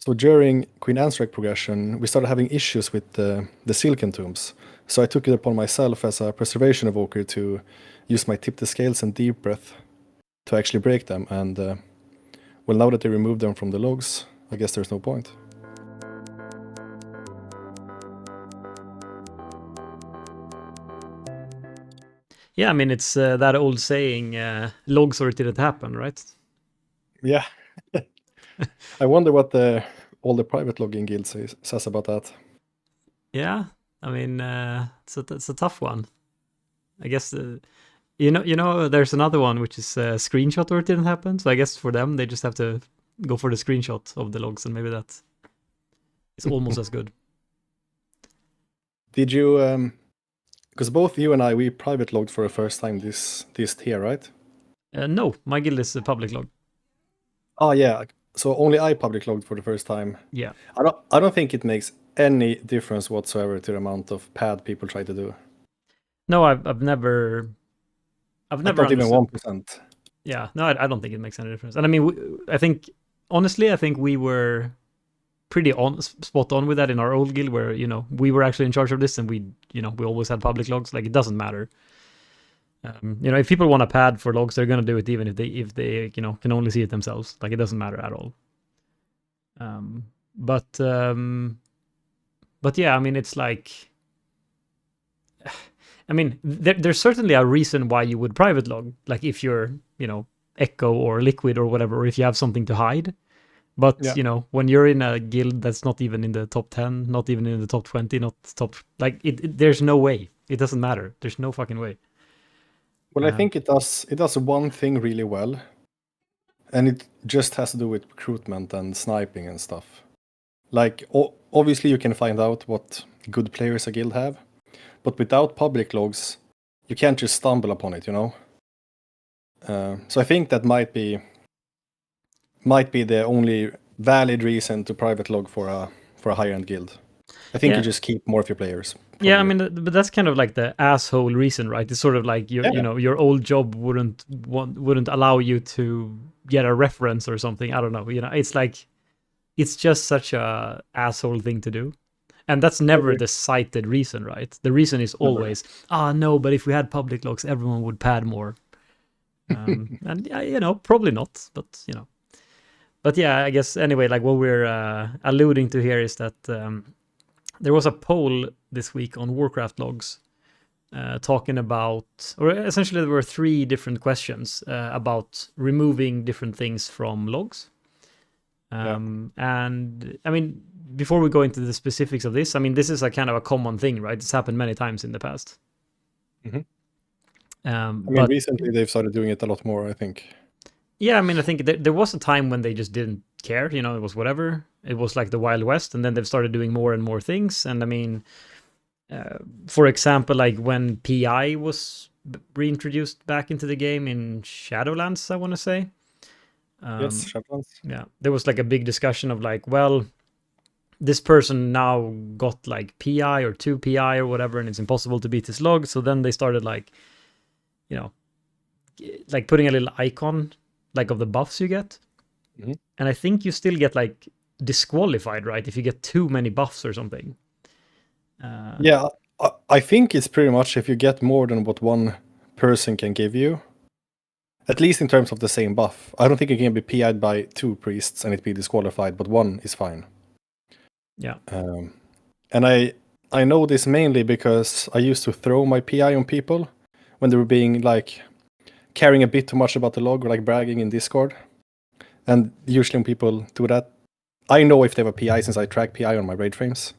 So during Queen Anne's progression, we started having issues with the Silken Tombs. So I took it upon myself as a preservation evoker to use my Tip the Scales and Deep Breath to actually break them. And well, now that they removed them from the logs, I guess there's no point. Yeah, I mean, it's that old saying, logs or it didn't happen, right? Yeah. I wonder what all the private logging guilds says about that. Yeah, I mean, it's a tough one. I guess there's another one which is screenshot or it didn't happen. So I guess for them, they just have to go for the screenshot of the logs, and maybe that is almost as good. Did you? Because both you and I, we private logged for the first time this tier, right? No, my guild is a public log. Oh yeah. So only I public logged for the first time. Yeah. I don't think it makes any difference whatsoever to the amount of pad people try to do. No, I've never Like not even understood. 1%. Yeah, no, I don't think it makes any difference. And I mean, I think honestly, I think we were pretty spot on with that in our old guild, where we were actually in charge of this, and we always had public logs. Like, it doesn't matter. If people want a pad for logs, they're gonna do it even if they can only see it themselves. Like, it doesn't matter at all. But yeah, I mean, it's like, I mean, there's certainly a reason why you would private log, like if you're Echo or Liquid or whatever, or if you have something to hide. But Yeah. when you're in a guild that's not even in the top 10, not even in the top 20, not top, like there's no way. It doesn't matter. There's no fucking way. Well, I think it does one thing really well, and it just has to do with recruitment and sniping and stuff. Like obviously you can find out what good players a guild have, but without public logs, you can't just stumble upon it, So I think that might be the only valid reason to private log for a higher end guild. I think you just keep more of your players. Probably. Yeah, I mean, but that's kind of like the asshole reason, right? It's sort of like your old job wouldn't allow you to get a reference or something. I don't know. It's like, it's just such a asshole thing to do. And that's never the cited reason, right? The reason is always, no, but if we had public logs, everyone would pad more. And probably not, but But yeah, I guess anyway, like what we're alluding to here is that there was a poll this week on Warcraftlogs talking about, or essentially there were 3 different questions about removing different things from logs. And I mean, before we go into the specifics of this, I mean, this is a kind of a common thing, right? It's happened many times in the past. Mm-hmm. I mean, recently they've started doing it a lot more, I think. Yeah, I mean, I think there was a time when they just didn't care. It was whatever. It was like the Wild West, and then they've started doing more and more things. And I mean, for example, like when PI was reintroduced back into the game in Shadowlands, I want to say. Yes, Shadowlands. Yeah, there was like a big discussion of like, well, this person now got like PI or 2 PI or whatever, and it's impossible to beat his log. So then they started like, like putting a little icon like of the buffs you get. Mm-hmm. And I think you still get like disqualified, right? If you get too many buffs or something. Yeah, I think it's pretty much if you get more than what one person can give you, at least in terms of the same buff. I don't think you can be PI'd by 2 priests and it be disqualified, but 1 is fine. Yeah. And I know this mainly because I used to throw my PI on people when they were being like caring a bit too much about the log or like bragging in Discord. And usually when people do that, I know if they have a PI since I track PI on my raid frames.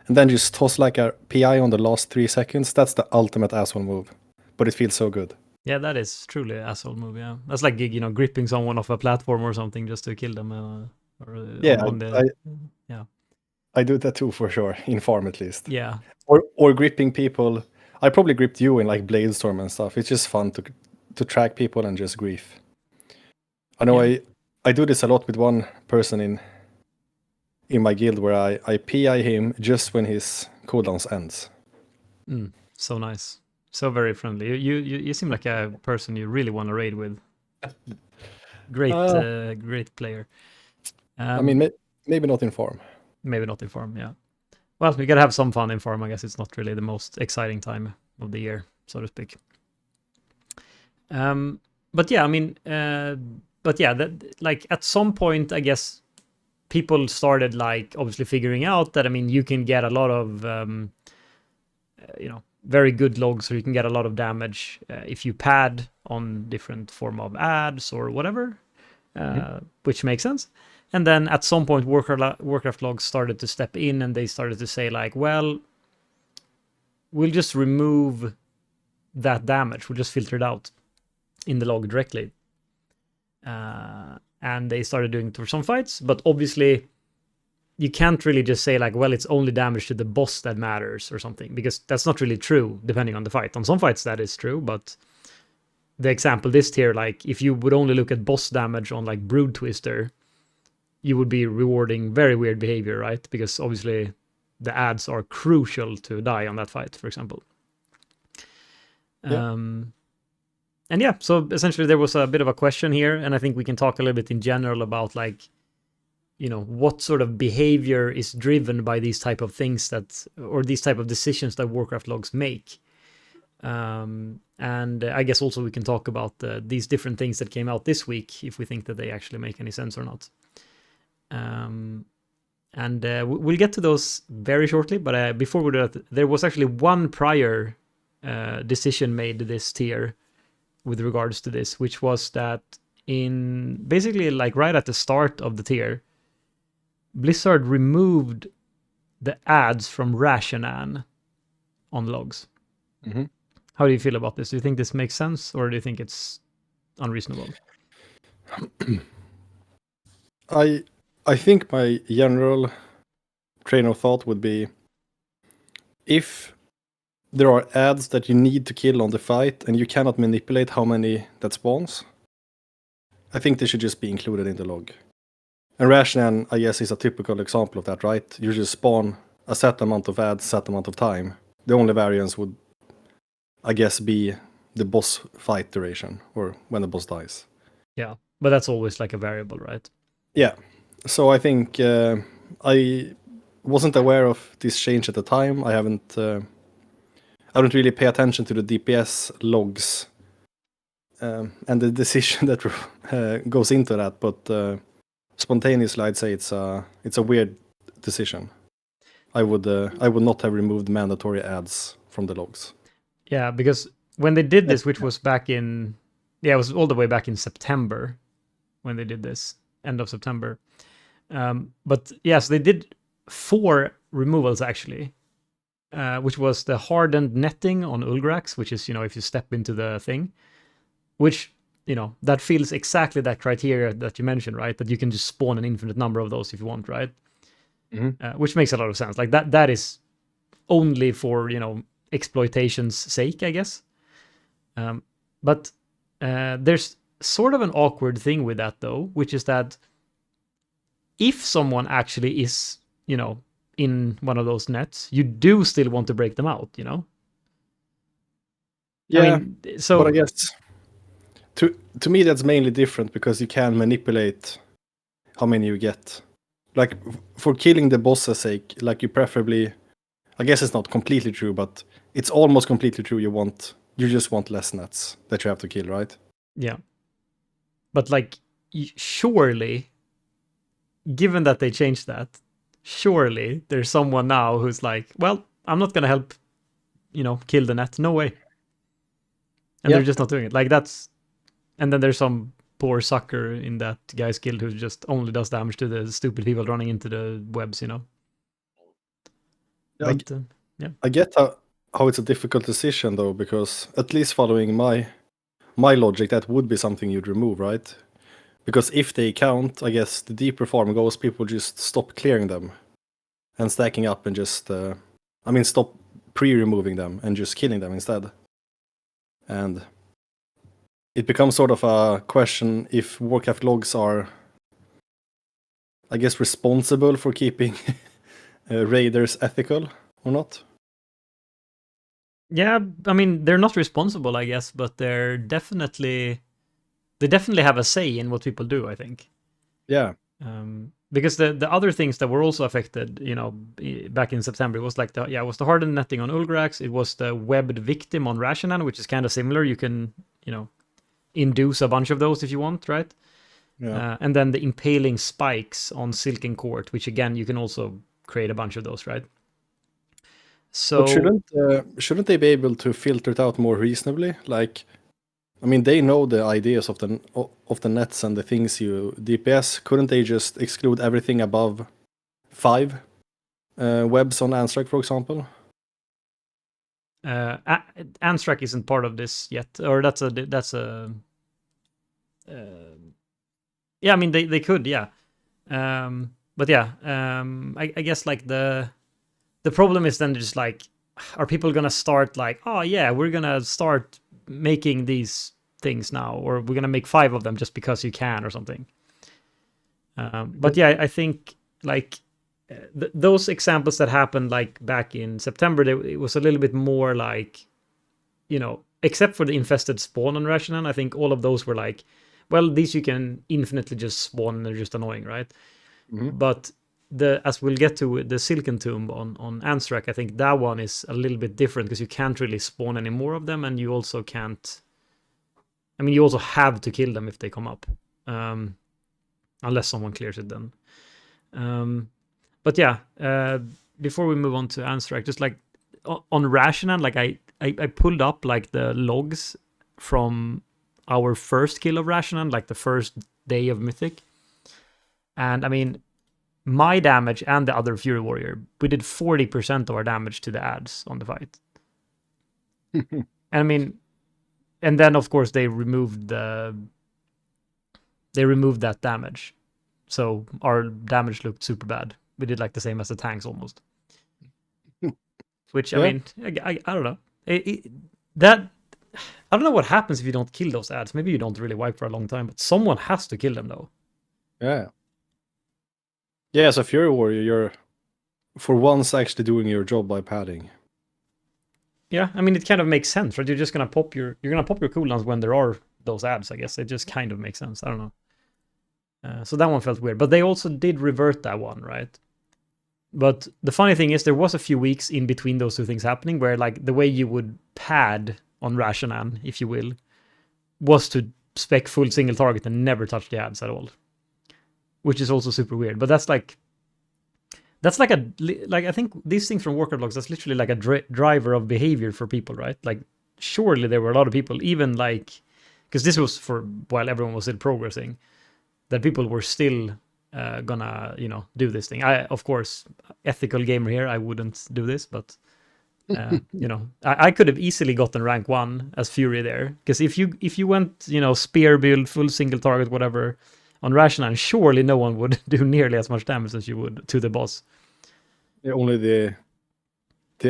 And then just toss like a PI on the last 3 seconds. That's the ultimate asshole move. But it feels so good. Yeah, that is truly an asshole move, yeah. That's like, gripping someone off a platform or something just to kill them. I do that too for sure, in farm at least. Yeah. Or gripping people. I probably gripped you in like Bladestorm and stuff. It's just fun to track people and just grief. I know I do this a lot with one person in my guild where I PI him just when his cooldowns ends. So nice. So very friendly. You seem like a person you really want to raid with. Great player. I mean, Maybe not in farm. Maybe not in farm, yeah. Well, we gotta have some fun in farm. I guess it's not really the most exciting time of the year, so to speak. But yeah, I mean, but yeah, that like at some point, I guess people started like obviously figuring out that I mean you can get a lot of very good logs, or you can get a lot of damage if you pad on different form of ads or whatever, which makes sense. And then at some point, Warcraftlogs started to step in, and they started to say like, well, we'll just remove that damage. We'll just filter it out in the log directly. And they started doing it for some fights, but obviously you can't really just say like, well, it's only damage to the boss that matters or something, because that's not really true depending on the fight. On some fights that is true, but the example this tier, like if you would only look at boss damage on like Brood Twister, you would be rewarding very weird behavior, right? Because obviously the ads are crucial to die on that fight, for example. Yeah. And yeah, so essentially there was a bit of a question here, and I think we can talk a little bit in general about like, what sort of behavior is driven by these type of things or these type of decisions that Warcraftlogs make. And I guess also we can talk about these different things that came out this week, if we think that they actually make any sense or not. And we'll get to those very shortly, but before we do that, there was actually one prior decision made this tier with regards to this, which was that in basically like right at the start of the tier, Blizzard removed the ads from Rationan on logs. How do you feel about this? Do you think this makes sense, or do you think it's unreasonable? I think my general train of thought would be, if there are ads that you need to kill on the fight and you cannot manipulate how many that spawns, I think they should just be included in the log. And Rationan, I guess, is a typical example of that, right? You just spawn a set amount of ads, set amount of time. The only variance would, I guess, be the boss fight duration, or when the boss dies. Yeah, but that's always like a variable, right? Yeah. So I think I wasn't aware of this change at the time. I don't really pay attention to the DPS logs and the decision that goes into that, but spontaneously I'd say it's a weird decision. I would not have removed mandatory ads from the logs. Yeah, because when they did this, which was back in, it was all the way back in September when they did this, end of September. But yes, they did 4 removals actually, which was the hardened netting on Ulgrax, which is, if you step into the thing, which, that fills exactly that criteria that you mentioned, right? That you can just spawn an infinite number of those if you want, right? Which makes a lot of sense. Like that is only for, exploitation's sake, I guess. But there's sort of an awkward thing with that though, which is that if someone actually is, in one of those nets, you do still want to break them out, Yeah, I mean, so but I guess to me that's mainly different because you can manipulate how many you get. Like for killing the boss's sake, like you preferably, I guess it's not completely true, but it's almost completely true. You just want less nets that you have to kill, right? Yeah. But like, surely, given that they changed that, surely there's someone now who's like, well, I'm not gonna help, kill the net. No way. And they're just not doing it. Like that's, and then there's some poor sucker in that guy's guild who just only does damage to the stupid people running into the webs, Yeah, But, yeah. I get how it's a difficult decision though, because at least following my logic, that would be something you'd remove, right? Because if they count, I guess the deeper farm goes, people just stop clearing them and stacking up and just, stop pre-removing them and just killing them instead. And it becomes sort of a question if Warcraftlogs are, I guess, responsible for keeping raiders ethical or not. Yeah, I mean, they're not responsible, I guess, but they definitely have a say in what people do, I think. Yeah. because the other things that were also affected, back in September, was like it was the hardened netting on Ulgrax, it was the webbed victim on Rashanan, which is kind of similar. You can, induce a bunch of those if you want, right? Yeah. And then the impaling spikes on Silken Court, which again you can also create a bunch of those, right? But So shouldn't they be able to filter it out more reasonably? Like, I mean, they know the ideas of the nets and the things you DPS. Couldn't they just exclude everything above 5 webs on Anstrack, for example? Anstrack isn't part of this yet, or that's a yeah, I mean they could, yeah. But yeah, I guess like the problem is then just like, are people gonna start like, oh yeah, we're gonna start making these things now, or we're gonna make 5 of them just because you can or something. But yeah, I think like those examples that happened like back in September, it was a little bit more like, except for the infested spawn on Rashanan, I think all of those were like, well, these you can infinitely just spawn and they're just annoying, right? Mhm. But as we'll get to the Silken Tomb on Anstrack, I think that one is a little bit different because you can't really spawn any more of them, and you also can't. I mean, you also have to kill them if they come up, unless someone clears it then. But yeah, before we move on to Anstrack, just like on Rashanan, like I pulled up like the logs from our first kill of Rashanan, like the first day of Mythic. And I mean, my damage and the other Fury Warrior, we did 40% of our damage to the ads on the fight. And I mean, and then of course they removed that damage. So our damage looked super bad. We did like the same as the tanks almost. Which, I Yeah. mean, I don't know. That I don't know what happens if you don't kill those ads. Maybe you don't really wipe for a long time, but someone has to kill them though. Yeah. Yeah, as a Fury Warrior, you're for once actually doing your job by padding. Yeah, I mean it kind of makes sense, right? You're just gonna pop your cooldowns when there are those ads. I guess it just kind of makes sense. I don't know. So that one felt weird, but they also did revert that one, right? But the funny thing is, there was a few weeks in between those two things happening where, like, the way you would pad on Rashanan, if you will, was to spec full single target and never touch the ads at all, which is also super weird. But that's like I think these things from Warcraftlogs, that's literally like a driver of behavior for people, right? Like, surely there were a lot of people, even like, because this was for while everyone was still progressing, that people were still gonna do this thing. I, of course, ethical gamer here, I wouldn't do this, but I could have easily gotten rank 1 as Fury there, because if you went spear build, full single target, whatever, on Rashanan, surely no one would do nearly as much damage as you would to the boss. Yeah, only the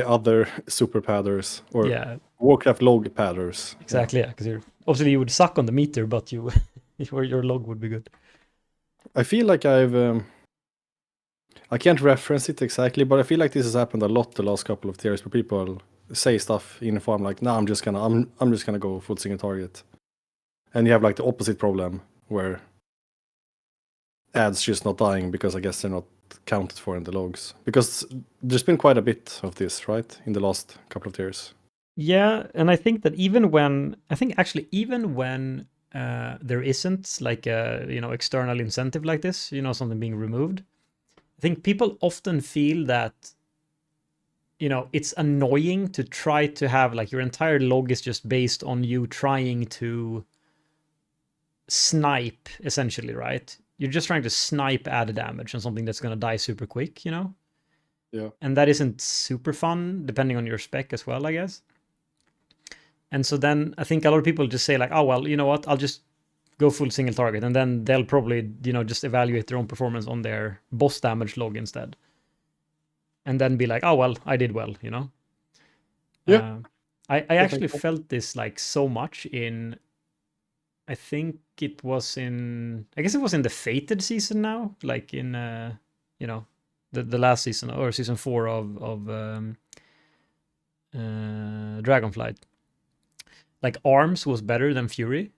other super padders or Yeah, Warcraft log padders. exactly. Yeah, because obviously you would suck on the meter, but your log would be good. I feel like I can't reference it exactly, but I feel like this has happened a lot the last couple of tiers where people say stuff in a form like, "No, I'm just gonna go full single target," and you have like the opposite problem where ads just not dying because I guess they're not counted for in the logs. Because there's been quite a bit of this, right, in the last couple of tiers. Yeah, and I think that even when there isn't like a external incentive like this, something being removed, I think people often feel that it's annoying to try to have like your entire log is just based on you trying to snipe, essentially, right? You're just trying to snipe added damage on something that's going to die super quick, Yeah. and that isn't super fun depending on your spec as well, I guess. And so then I think a lot of people just say like, oh, well, you know what? I'll just go full single target. And then they'll probably, just evaluate their own performance on their boss damage log instead. And then be like, oh, well, I did well, Yeah. I That actually makes sense. felt this like so much in, I think it was I guess it was in the Fated season now, like in, the last season or season 4 of Dragonflight. Like Arms was better than Fury.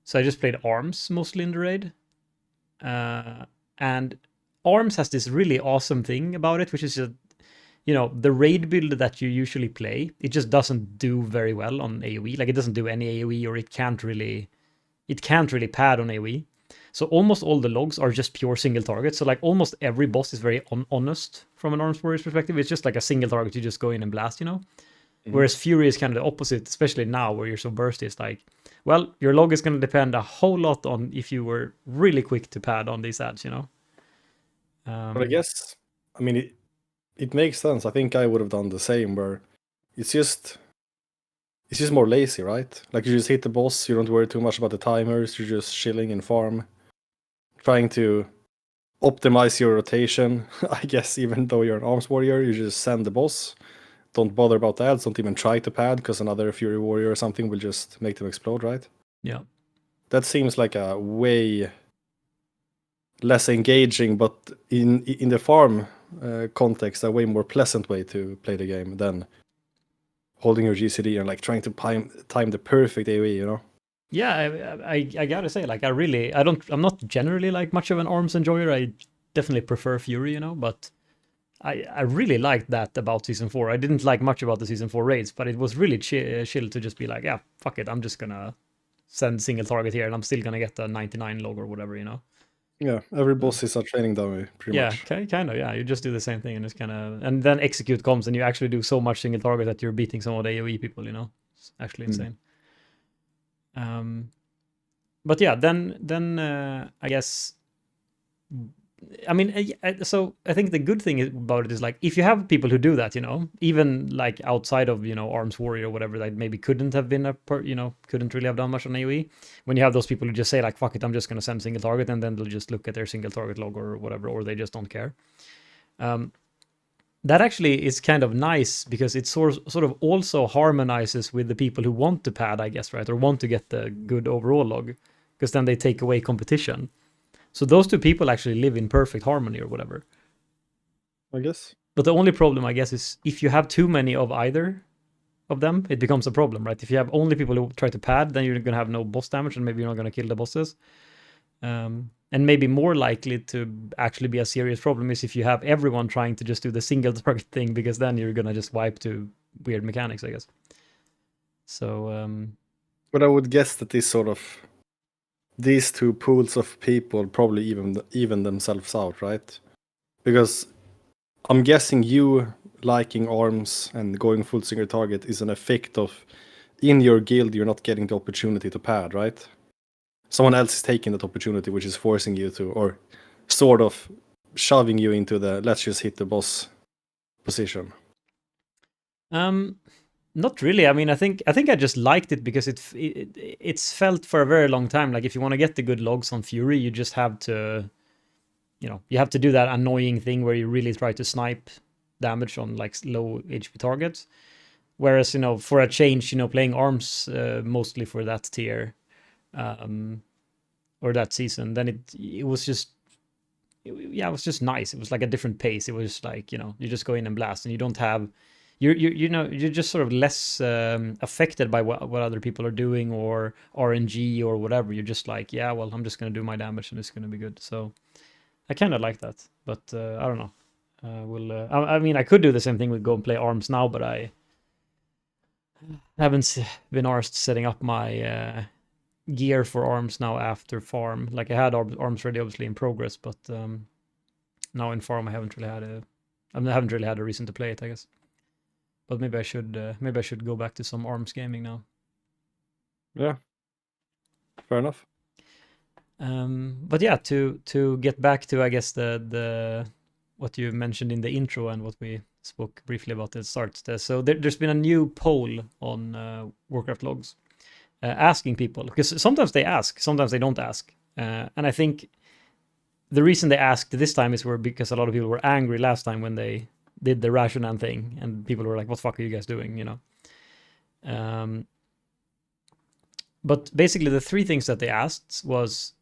So I just played Arms mostly in the raid. And Arms has this really awesome thing about it, which is just, the raid build that you usually play, it just doesn't do very well on AoE. Like, it doesn't do any AoE, or it can't really pad on AoE. So almost all the logs are just pure single targets. So like almost every boss is very honest from an Arms Warrior's perspective. It's just like a single target, you just go in and blast, Whereas Fury is kind of the opposite, especially now where you're so bursty. It's like, well, your log is going to depend a whole lot on if you were really quick to pad on these ads, But I guess, I mean, it makes sense. I think I would have done the same, where it's just more lazy, right? Like, you just hit the boss, you don't worry too much about the timers, you're just chilling in farm, trying to optimize your rotation. I guess even though you're an arms warrior, you just send the boss. Don't bother about the ads, don't even try to pad, because another Fury warrior or something will just make them explode, right? Yeah. That seems like a way less engaging, but in the farm context, a way more pleasant way to play the game than holding your GCD and like trying to time the perfect AoE, Yeah, I gotta say, like, I'm not generally like much of an Arms enjoyer. I definitely prefer Fury, but I really liked that about Season 4. I didn't like much about the Season 4 raids, but it was really chill to just be like, yeah, fuck it, I'm just gonna send single target here and I'm still gonna get the 99 log or whatever, Yeah, every boss is a training dummy, pretty Yeah, much. kind of, yeah. You just do the same thing and it's kind of... And then execute comes and you actually do so much single target that you're beating some of the AoE people, It's actually insane. But yeah, then I guess... I mean, so I think the good thing about it is, like, if you have people who do that, even like outside of, Arms Warrior or whatever, that maybe couldn't have been couldn't really have done much on AoE. When you have those people who just say like, fuck it, I'm just going to send single target, and then they'll just look at their single target log or whatever, or they just don't care. That actually is kind of nice because it sort of also harmonizes with the people who want to pad, I guess, right? Or want to get the good overall log, because then they take away competition. So those two people actually live in perfect harmony or whatever. I guess. But the only problem, I guess, is if you have too many of either of them, it becomes a problem, right? If you have only people who try to pad, then you're going to have no boss damage and maybe you're not going to kill the bosses. And maybe more likely to actually be a serious problem is if you have everyone trying to just do the single target thing, because then you're going to just wipe to weird mechanics, I guess. So... But I would guess that these two pools of people probably even themselves out, right? Because I'm guessing you liking arms and going full single target is an effect of, in your guild, you're not getting the opportunity to pad, right? Someone else is taking that opportunity, which is forcing you to, or sort of shoving you into the let's just hit the boss position. Not really. I mean, I think I just liked it because it's felt for a very long time like if you want to get the good logs on Fury, you just have to, you have to do that annoying thing where you really try to snipe damage on like low HP targets. Whereas, for a change, playing arms mostly for that tier, or that season, then it was just, it was just nice. It was like a different pace. It was like, you just go in and blast, and you don't have, you're just sort of less affected by what other people are doing or RNG or whatever. You're just like, yeah, well, I'm just gonna do my damage and it's gonna be good. So I kind of like that, but I don't know. I mean, I could do the same thing with go and play arms now, but I haven't been arsed setting up my gear for arms now after farm. Like, I had arms ready, obviously, in progress, but now in farm I haven't really had a reason to play it, I guess. But maybe I should go back to some arms gaming now. Yeah, fair enough. But yeah, to get back to, I guess, the what you mentioned in the intro and what we spoke briefly about at the start. So there's been a new poll on Warcraftlogs asking people, because sometimes they ask, sometimes they don't ask. And I think the reason they asked this time is because a lot of people were angry last time when they did the Rashonan thing, and people were like, what the fuck are you guys doing, But basically the three things that they asked was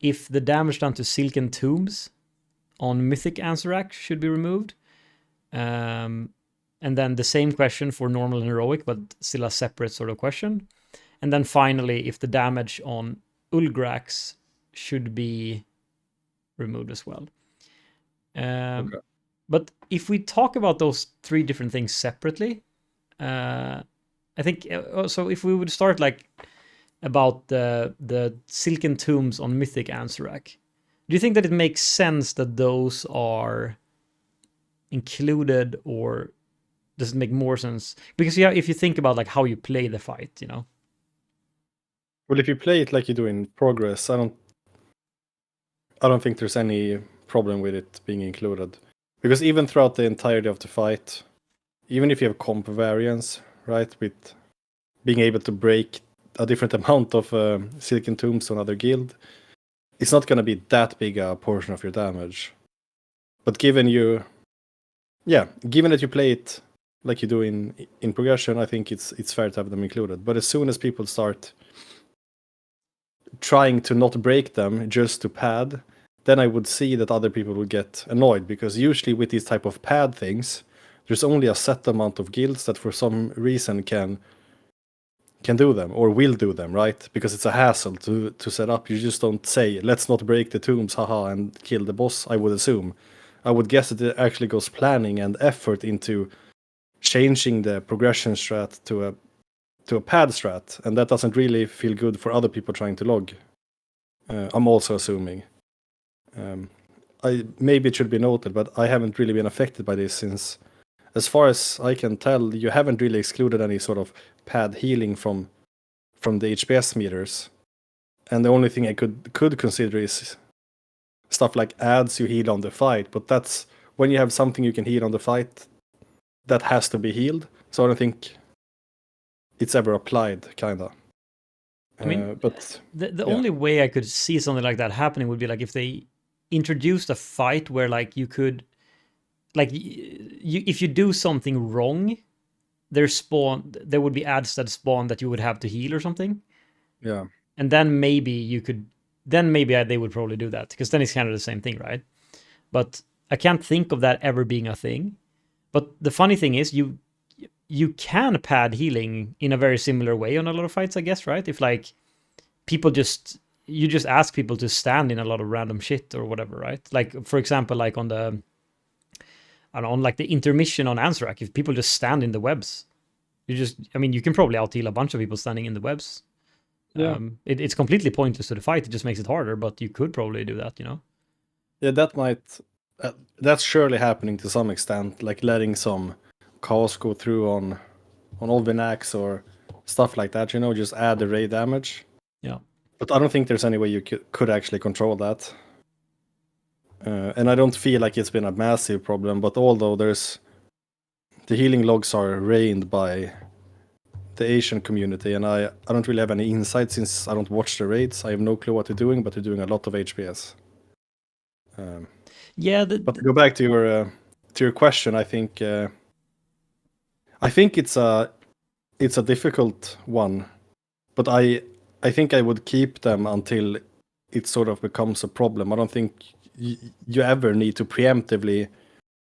if the damage done to Silken Tombs on Mythic Ansorak should be removed. And then the same question for normal and heroic, but still a separate sort of question. And then finally, if the damage on Ulgrax should be removed as well. Um, Okay. But if we talk about those three different things separately, I think so. If we would start like about the silken tombs on Mythic Ansurak, do you think that it makes sense that those are included, or does it make more sense? Because yeah, if you think about like how you play the fight, you know. Well, if you play it like you do in Progress, I don't think there's any problem with it being included. Because even throughout the entirety of the fight, even if you have comp variance, right, with being able to break a different amount of Silken Tombs to another guild, it's not going to be that big a portion of your damage. But given that you play it like you do in Progression, I think it's fair to have them included. But as soon as people start trying to not break them just to pad, then I would see that other people would get annoyed, because usually with these type of pad things, there's only a set amount of guilds that for some reason can do them or will do them, right? Because it's a hassle to set up. You just don't say, let's not break the tombs, haha, and kill the boss, I would assume. I would guess that it actually goes planning and effort into changing the progression strat to a pad strat, and that doesn't really feel good for other people trying to log. I'm also assuming. Maybe it should be noted, but I haven't really been affected by this since, as far as I can tell, you haven't really excluded any sort of pad healing from the HPS meters, and the only thing I could consider is stuff like adds you heal on the fight, but that's when you have something you can heal on the fight that has to be healed. So I don't think it's ever applied, kinda. I mean, But the yeah, only way I could see something like that happening would be like if they introduced a fight where like you could, like you, if you do something wrong, there would be ads that spawn that you would have to heal or something, yeah, and then maybe you could, then maybe they would probably do that, because then it's kind of the same thing, right? But I can't think of that ever being a thing. But the funny thing is, you can pad healing in a very similar way on a lot of fights, I guess, right? If like people just, you just ask people to stand in a lot of random shit or whatever, right? Like for example, like on the, I don't know, on like the intermission on Ansurak, if people just stand in the webs, you just, I mean, you can probably out heal a bunch of people standing in the webs. yeah, It's completely pointless to the fight. It just makes it harder, but you could probably do that, you know? yeah. That might that's surely happening to some extent, like letting some chaos go through on Olvinax or stuff like that. Just add the ray damage. Yeah. But I don't think there's any way you could actually control that. And I don't feel like it's been a massive problem. But although the healing logs are reigned by the Asian community, and I don't really have any insight since I don't watch the raids. I have no clue what they're doing, but they're doing a lot of HPS. Yeah. But to go back to your question, I think it's a difficult one, but I think I would keep them until it sort of becomes a problem. I don't think you ever need to preemptively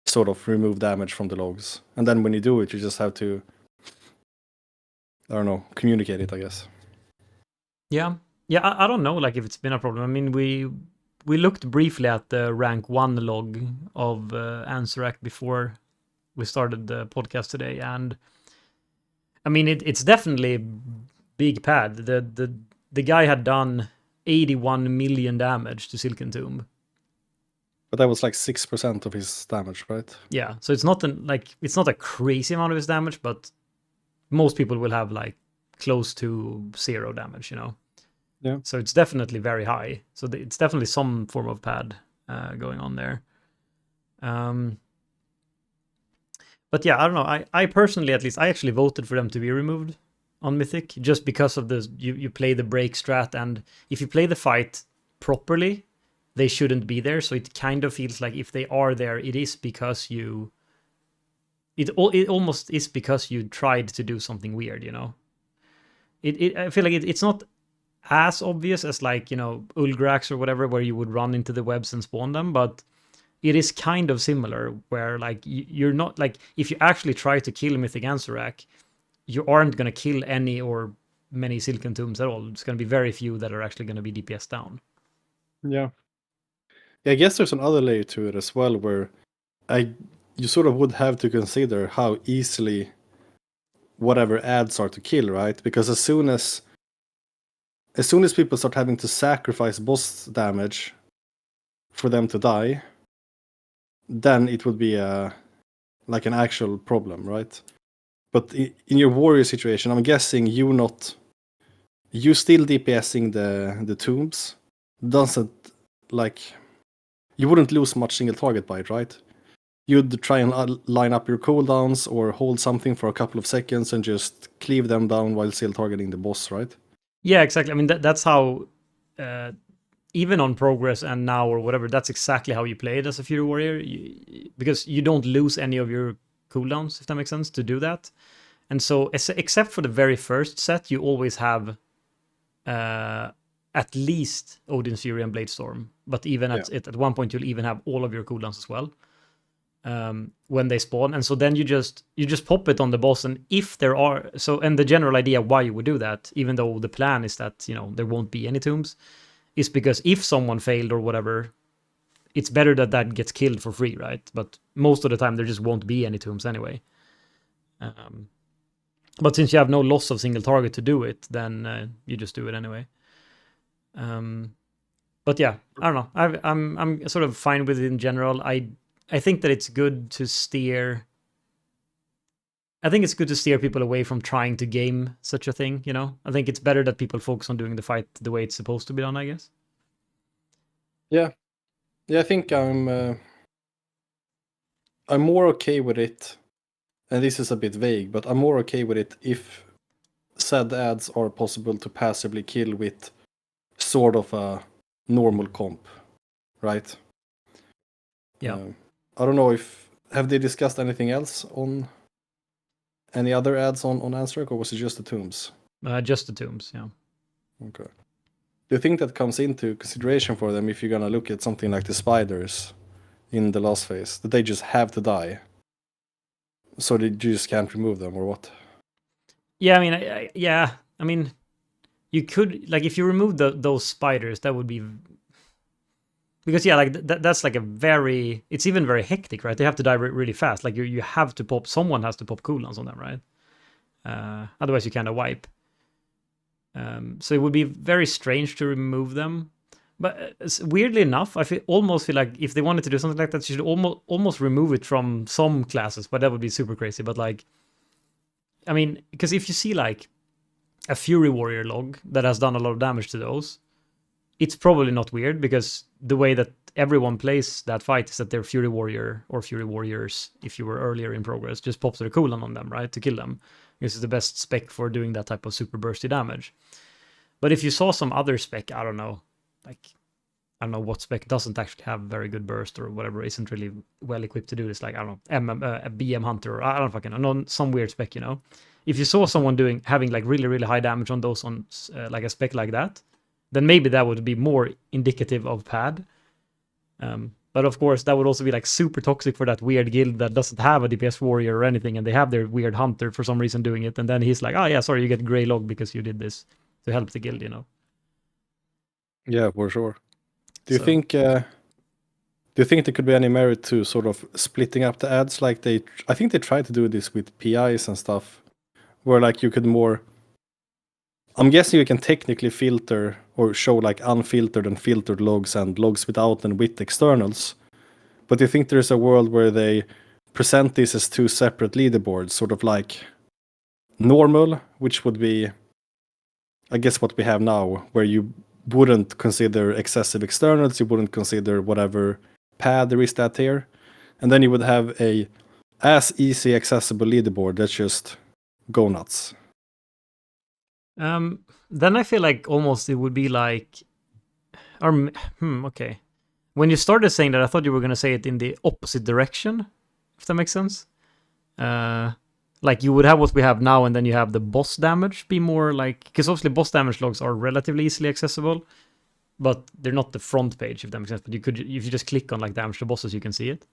sort of remove damage from the logs, and then when you do it, you just have to, I don't know, communicate it, I guess. Yeah. Yeah, I don't know, like if it's been a problem. I mean, we looked briefly at the rank 1 log of Ansurak before we started the podcast today, and I mean it's definitely big pad. The guy had done 81 million damage to Silken Tomb. But that was like 6% of his damage, right? Yeah, so it's not it's not a crazy amount of his damage, but most people will have like close to 0 damage, you know. Yeah. So it's definitely very high. So it's definitely some form of pad going on there. Um, but yeah, I don't know. I personally, at least, I actually voted for them to be removed on Mythic just because of the you play the break strat, and if you play the fight properly, they shouldn't be there. So it kind of feels like if they are there, it is because it almost is because you tried to do something weird, you know. I feel like it's not as obvious as like, you know, Ulgrax or whatever, where you would run into the webs and spawn them, but it is kind of similar where like you're not like, if you actually try to kill Mythic Ansurak, you aren't going to kill any or many Silken Tombs at all. It's going to be very few that are actually going to be DPS down. Yeah. I guess there's another layer to it as well, where you sort of would have to consider how easily whatever ads are to kill, right? Because as soon as people start having to sacrifice boss damage for them to die, then it would be like an actual problem, right? But in your warrior situation, I'm guessing you still DPSing the tombs doesn't, like, you wouldn't lose much single target by it, right? You'd try and line up your cooldowns or hold something for a couple of seconds and just cleave them down while still targeting the boss, right? Yeah, exactly. I mean, that's how, even on progress and now or whatever, that's exactly how you play it as a Fury Warrior. Because you don't lose any of your cooldowns, if that makes sense, to do that. And so, except for the very first set, you always have at least Odin's Fury and Bladestorm. But even at one point, you'll even have all of your cooldowns as well. When they spawn, and so then you just pop it on the boss, and if there are and the general idea why you would do that, even though the plan is that there won't be any tombs, is because if someone failed or whatever, it's better that gets killed for free, right? But most of the time there just won't be any tombs anyway. But since you have no loss of single target to do it, then you just do it anyway. But yeah, I don't know. I'm sort of fine with it in general. I think that it's good to steer. I think it's good to steer people away from trying to game such a thing, I think it's better that people focus on doing the fight the way it's supposed to be done, I guess. Yeah. Yeah, I think I'm more okay with it, and this is a bit vague, but I'm more okay with it if said ads are possible to passively kill with sort of a normal comp, right? Yeah. I don't know have they discussed anything else on any other ads on Ansark, or was it just the tombs? Just the tombs, yeah. Okay. Do you think that comes into consideration for them if you're gonna look at something like the spiders in the last phase, that they just have to die, so you just can't remove them, or what? Yeah, I mean, yeah, I mean, you could, like, if you remove those spiders, that would be, because yeah, like that's like it's even very hectic, right? They have to die really fast. Like you have to someone has to pop cooldowns on them, right? Otherwise you kind of wipe. So it would be very strange to remove them. But weirdly enough, almost feel like if they wanted to do something like that, you should almost remove it from some classes. But that would be super crazy. But like, I mean, because if you see like a Fury Warrior log that has done a lot of damage to those, it's probably not weird, because the way that everyone plays that fight is that their Fury Warrior or Fury Warriors, if you were earlier in progress, just pops their cooldown on them, right, to kill them. This is the best spec for doing that type of super bursty damage. But if you saw some other spec, I don't know what spec doesn't actually have very good burst or whatever, isn't really well equipped to do this, like, I don't know, a BM Hunter, or I don't fucking know, some weird spec, If you saw someone having like really, really high damage on those on like a spec like that, then maybe that would be more indicative of pad. But of course, that would also be like super toxic for that weird guild that doesn't have a DPS warrior or anything, and they have their weird hunter for some reason doing it, and then he's like, oh yeah, sorry, you get gray log because you did this to help the guild, Yeah, for sure. Do you think there could be any merit to sort of splitting up the ads, like I think they tried to do this with PIs and stuff, where like you could more, I'm guessing you can technically filter or show like unfiltered and filtered logs and logs without and with externals. But do you think there's a world where they present this as two separate leaderboards, sort of like normal, which would be, I guess, what we have now, where you wouldn't consider excessive externals, you wouldn't consider whatever pad there is that tier, and then you would have a as easy accessible leaderboard that's just go nuts. Then I feel like almost it would be like, or okay. When you started saying that, I thought you were gonna say it in the opposite direction, if that makes sense. Like you would have what we have now, and then you have the boss damage be more like, because obviously boss damage logs are relatively easily accessible, but they're not the front page, if that makes sense. But if you just click on like damage to bosses, you can see it.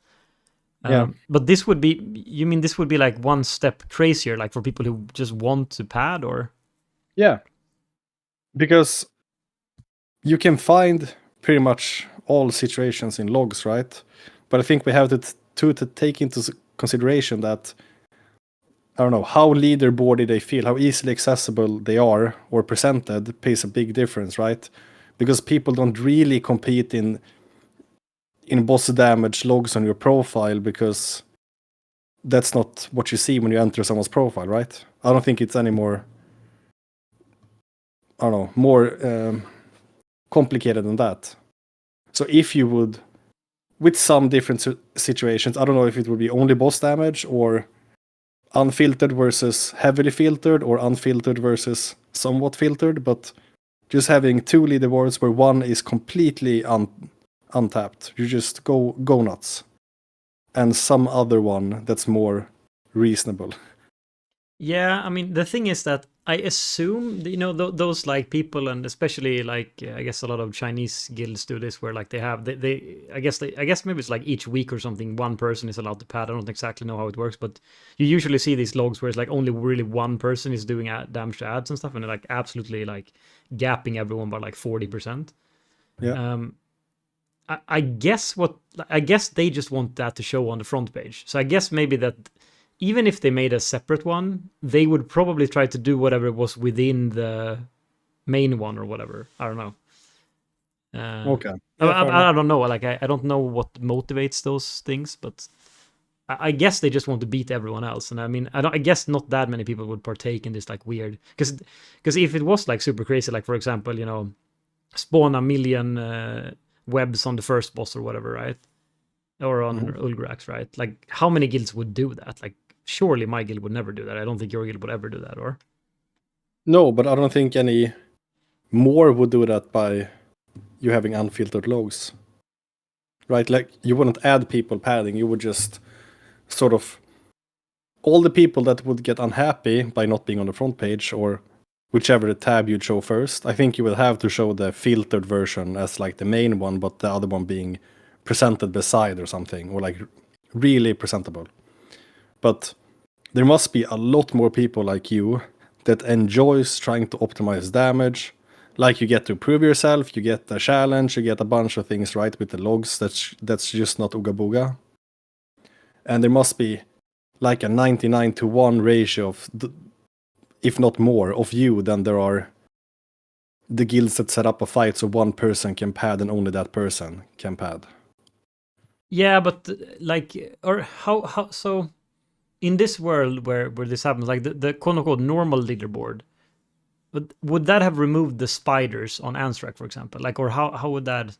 Yeah. But this would be, you mean this would be like one step crazier, like for people who just want to pad, or? Yeah. Because you can find pretty much all situations in logs, right? But I think we have to take into consideration that, I don't know, how leaderboardy they feel, how easily accessible they are or presented plays a big difference, right? Because people don't really compete in boss damage logs on your profile, because that's not what you see when you enter someone's profile, right? I don't think it's any more, I don't know, more complicated than that. So if you would, with some different situations, I don't know if it would be only boss damage or unfiltered versus heavily filtered or unfiltered versus somewhat filtered, but just having two leaderboards where one is completely untapped, you just go nuts, and some other one that's more reasonable. Yeah, I mean, the thing is that I assume, you know, those like people, and especially like I guess a lot of Chinese guilds do this, where like I guess maybe it's like each week or something, one person is allowed to pad. I don't exactly know how it works, but you usually see these logs where it's like only really one person is doing damage to ads and stuff, and they're like absolutely like gapping everyone by like 40%. Yeah. I guess they just want that to show on the front page. So I guess maybe that even if they made a separate one, they would probably try to do whatever was within the main one or whatever. I don't know. Okay. Yeah, I don't know. Like I don't know what motivates those things, but I guess they just want to beat everyone else. And I mean, I guess not that many people would partake in this like weird, because if it was like super crazy, like for example, you know, spawn a million webs on the first boss or whatever, right? Or on Ulgrax, right? Like, how many guilds would do that? Like, surely my guild would never do that. I don't think your guild would ever do that, or? No, but I don't think any more would do that by you having unfiltered logs. Right? Like, you wouldn't add people padding, you would just sort of, all the people that would get unhappy by not being on the front page, or whichever tab you'd show first, I think you will have to show the filtered version as like the main one, but the other one being presented beside or something, or like really presentable. But there must be a lot more people like you that enjoys trying to optimize damage. Like, you get to prove yourself, you get a challenge, you get a bunch of things right with the logs. That's just not Ooga Booga. And there must be like a 99-to-1 ratio of, if not more, of you than there are the guilds that set up a fight so one person can pad and only that person can pad. Yeah, but like, or how so? In this world where this happens, like the quote unquote normal leaderboard, would that have removed the spiders on Anstrack, for example? Like, or how would that?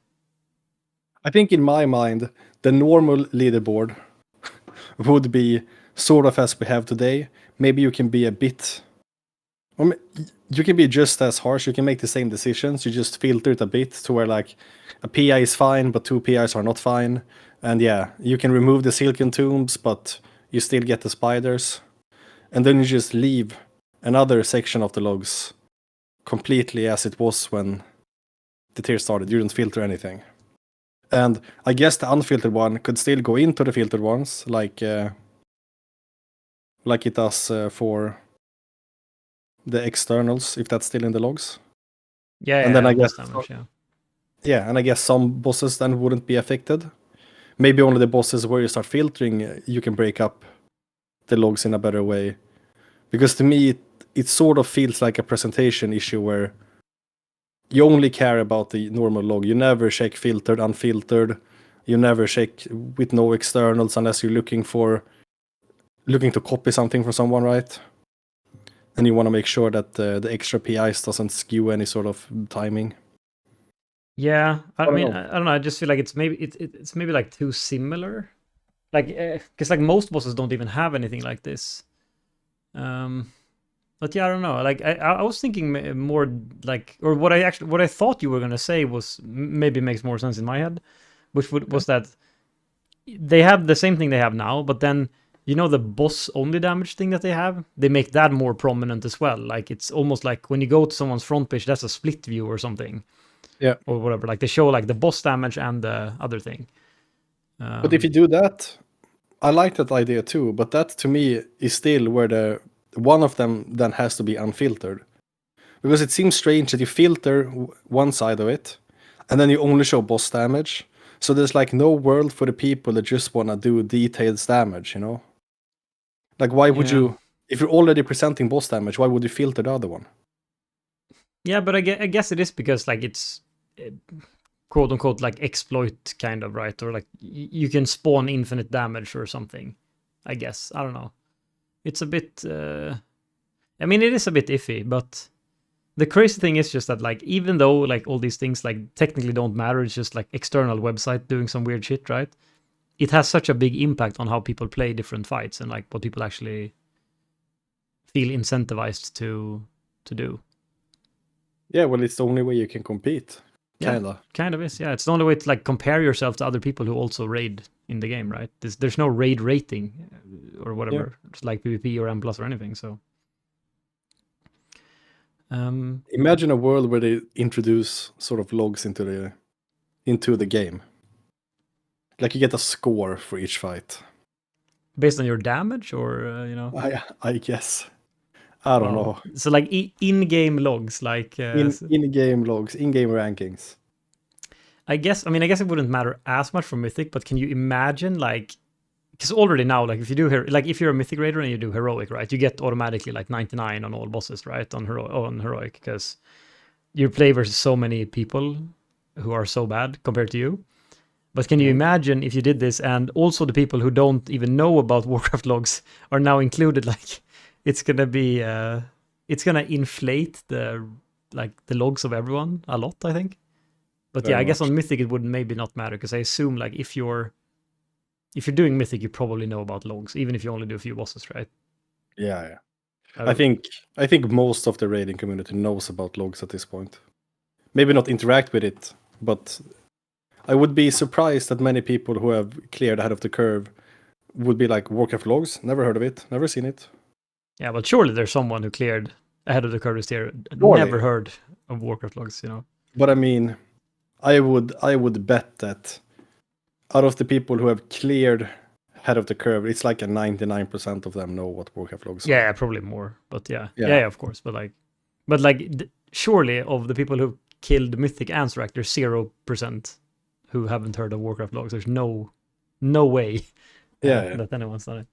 I think in my mind, the normal leaderboard would be sort of as we have today. Maybe you can be a bit, you can be just as harsh. You can make the same decisions. You just filter it a bit to where like a PI is fine, but two PIs are not fine. And yeah, you can remove the silken tombs, but you still get the spiders. And then you just leave another section of the logs completely as it was when the tier started. You didn't filter anything. And I guess the unfiltered one could still go into the filtered ones, like it does for the externals, if that's still in the logs. Yeah, And then I guess, damage, yeah. yeah, and I guess some bosses then wouldn't be affected. Maybe only the bosses where you start filtering, you can break up the logs in a better way. Because to me, it sort of feels like a presentation issue where you only care about the normal log. You never check filtered, unfiltered. You never check with no externals unless you're looking to copy something from someone, right? And you want to make sure that the extra PIs doesn't skew any sort of timing. Yeah, I mean, know. I don't know. I just feel like it's maybe like too similar. Like, because like most bosses don't even have anything like this. But yeah, I don't know. Like, I was thinking more like, or what I thought you were gonna say was maybe makes more sense in my head, which was that they have the same thing they have now, but then you know the boss only damage thing that they make that more prominent as well. Like, it's almost like when you go to someone's front page, that's a split view or something. Yeah. Or whatever. Like, they show like the boss damage and the other thing. But if you do that, I like that idea too. But that to me is still where the one of them then has to be unfiltered, because it seems strange that you filter one side of it, and then you only show boss damage. So there's like no world for the people that just want to do detailed damage, you know? Like, why would Yeah. you, if you're already presenting boss damage, why would you filter the other one? Yeah, but I guess it is because like it's quote unquote like exploit kind of, right? Or like you can spawn infinite damage or something. I guess. I don't know. It's a bit I mean it is a bit iffy, but the crazy thing is just that like even though like all these things like technically don't matter, it's just like external website doing some weird shit, right? It has such a big impact on how people play different fights and like what people actually feel incentivized to do. Yeah, well, it's the only way you can compete. Yeah, Kinda. kind of is. Yeah, it's the only way to like compare yourself to other people who also raid in the game, right? There's no raid rating or whatever. It's like PvP or M plus or anything. So, Imagine a world where they introduce sort of logs into the game. Like you get a score for each fight. based on your damage, or you know, I guess. I don't wow. know. So like in-game logs, like In-game logs, in-game rankings. I guess. I mean, I guess it wouldn't matter as much for Mythic, but can you imagine like? Because already now, like if you do like if you're a Mythic Raider and you do heroic, right, you get automatically like 99 on all bosses, right, on heroic, because you play versus so many people who are so bad compared to you. But can you imagine if you did this and also the people who don't even know about Warcraft logs are now included? Like, it's gonna be, it's gonna inflate the logs of everyone a lot, I think. But Very yeah, I guess much. on Mythic it would maybe not matter because I assume like if you're doing Mythic, you probably know about logs, even if you only do a few bosses, right? Yeah. Uh, I think most of the raiding community knows about logs at this point. Maybe not interact with it, but I would be surprised that many people who have cleared ahead of the curve would be like Warcraft logs. Never heard of it. Never seen it. yeah, but surely there's someone who cleared ahead of the curve this year, Surely. never heard of Warcraft logs, you know? But I mean, I would bet that out of the people who have cleared ahead of the curve, it's like a 99% of them know what Warcraft logs are. Yeah, probably more, but yeah, of course. But like, surely of the people who killed Mythic and Zorak, there's 0% who haven't heard of Warcraft logs. There's no way that anyone's done it.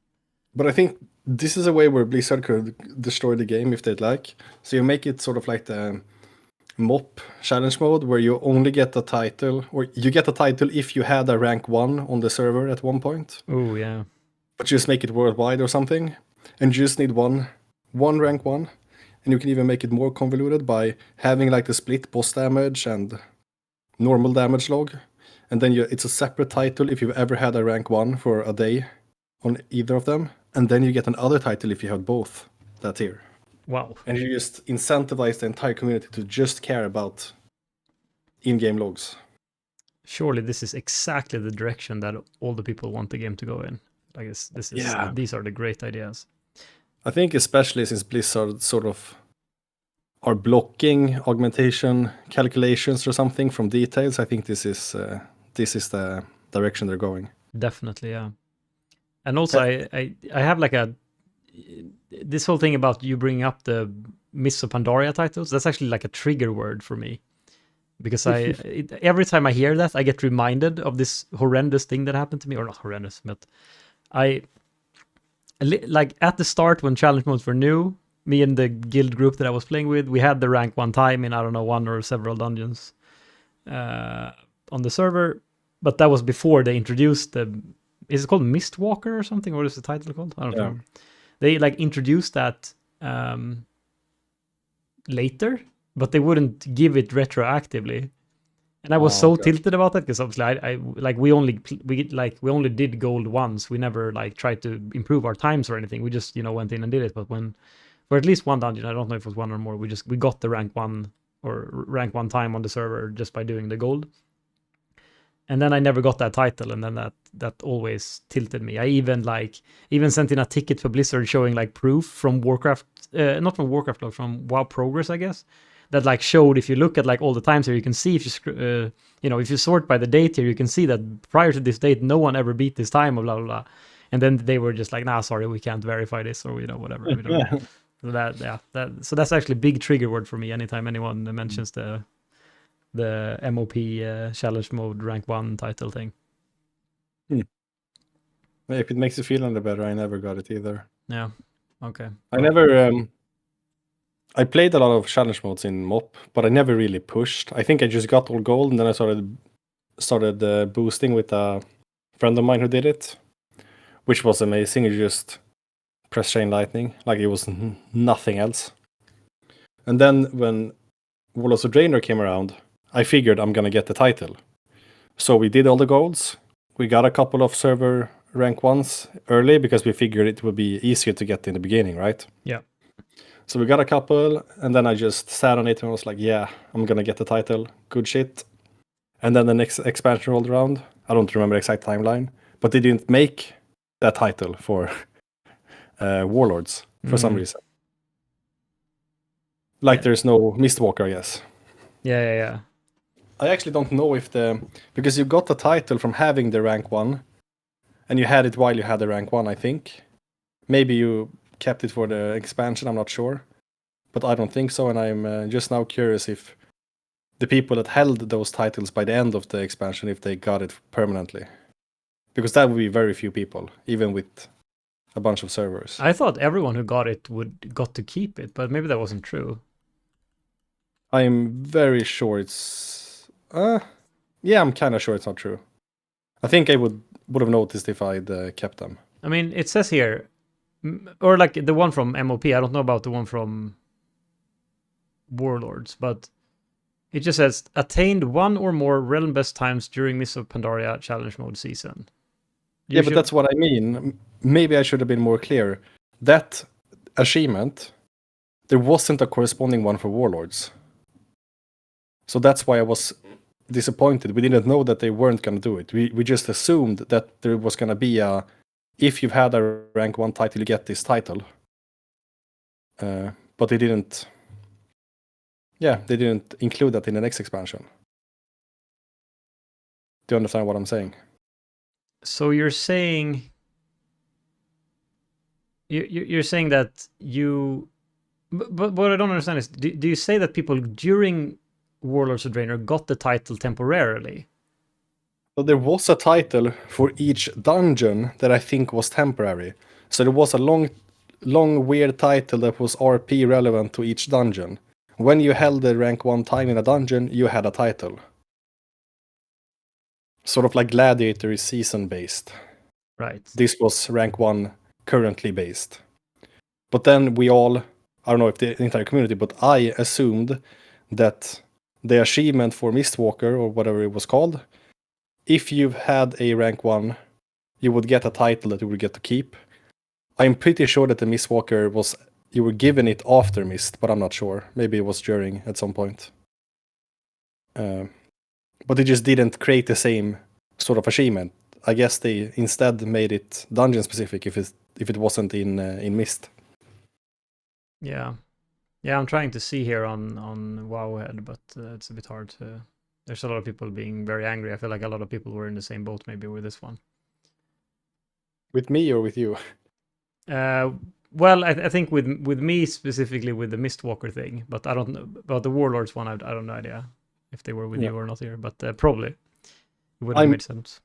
But I think this is a way where Blizzard could destroy the game if they'd like. So you make it sort of like the MOP challenge mode where you only get a title, or you get a title if you had a rank 1 on the server at one point. Oh, yeah. But you just make it worldwide or something. And you just need one rank 1. And you can even make it more convoluted by having like the split boss damage and normal damage log. And then it's a separate title if you've ever had a rank 1 for a day on either of them. And then you get another title if you have both that tier. Wow. And you just incentivize the entire community to just care about in-game logs. Surely this is exactly the direction that all the people want the game to go in. I guess these are the great ideas. I think especially since Blizzard sort of are blocking augmentation calculations or something from details, I think this is the direction they're going. Definitely, yeah. And also, I have like this whole thing about you bringing up the Mists of Pandaria titles. That's actually like a trigger word for me, because every time I hear that, I get reminded of this horrendous thing that happened to me, or not horrendous, but like at the start when challenge modes were new, me and the guild group that I was playing with, we had the rank one time in, I don't know, one or several dungeons on the server, but that was before they introduced is it called Mistwalker or something? What is the title called? I don't know. They like introduced that later, but they wouldn't give it retroactively. And I was tilted about that because obviously I like we only did gold once. We never like tried to improve our times or anything. We just went in and did it. But for at least one dungeon, I don't know if it was one or more, we got the rank one time on the server just by doing the gold. And then I never got that title, and then that always tilted me. I even sent in a ticket for Blizzard showing like proof from Warcraft, not from Warcraft log, from WoW Progress, I guess, that like showed if you look at like all the times here, you can see if you if you sort by the date here, you can see that prior to this date, no one ever beat this time, or blah blah blah. And then they were just like, nah, sorry, we can't verify this, or whatever. We don't. So that's actually a big trigger word for me anytime anyone mentions the the MOP challenge mode rank 1 title thing. If it makes you feel any better, I never got it either. Yeah. Okay. I never. I played a lot of challenge modes in MOP, but I never really pushed. I think I just got all gold, and then I started boosting with a friend of mine who did it, which was amazing. You just press chain lightning, like it was nothing else. And then when Warlords of Draenor came around, I figured I'm gonna get the title. So we did all the golds. We got a couple of server rank 1s early because we figured it would be easier to get in the beginning, right? Yeah. So we got a couple, and then I just sat on it and was like, yeah, I'm gonna get the title. Good shit. And then the next expansion rolled around. I don't remember the exact timeline, but they didn't make that title for Warlords for some reason. Like there's no Mistwalker, I guess. Yeah. I actually don't know if because you got the title from having the rank 1, and you had it while you had the rank 1, I think. Maybe you kept it for the expansion, I'm not sure. But I don't think so, and I'm just now curious if the people that held those titles by the end of the expansion, if they got it permanently. Because that would be very few people, even with a bunch of servers. I thought everyone who got it got to keep it, but maybe that wasn't true. I'm very sure it's... yeah, I'm kind of sure it's not true. I think I would have noticed if I'd kept them. I mean, it says here, or like the one from MOP, I don't know about the one from Warlords, but it just says, attained one or more realm best times during Mists of Pandaria challenge mode season. But that's what I mean. Maybe I should have been more clear. That achievement, there wasn't a corresponding one for Warlords. So that's why I was disappointed. We didn't know that they weren't going to do it. We just assumed that there was going to be if you've had a rank 1 title, you get this title. But they didn't... Yeah, they didn't include that in the next expansion. Do you understand what I'm saying? So you're saying... You're saying that you... But what I don't understand is, do you say that people during Warlords of Draenor got the title temporarily? So there was a title for each dungeon that I think was temporary. So there was a long weird title that was RP relevant to each dungeon. When you held the rank 1 time in a dungeon, you had a title. Sort of like Gladiator is season based. Right. This was rank 1 currently based. But then we all, I don't know if the entire community, but I assumed that the achievement for Mistwalker, or whatever it was called, if you've had a rank 1, you would get a title that you would get to keep. I'm pretty sure that the Mistwalker was, you were given it after Mist, but I'm not sure. Maybe it was during at some point. But they just didn't create the same sort of achievement. I guess they instead made it dungeon specific if it wasn't in Mist. Yeah. Yeah, I'm trying to see here on Wowhead, but it's a bit hard to... There's a lot of people being very angry. I feel like a lot of people were in the same boat maybe with this one. With me or with you? Well, I think with me specifically with the Mistwalker thing, but I don't know about the Warlords one. I don't know idea if they were with you or not here, but probably it would have made sense.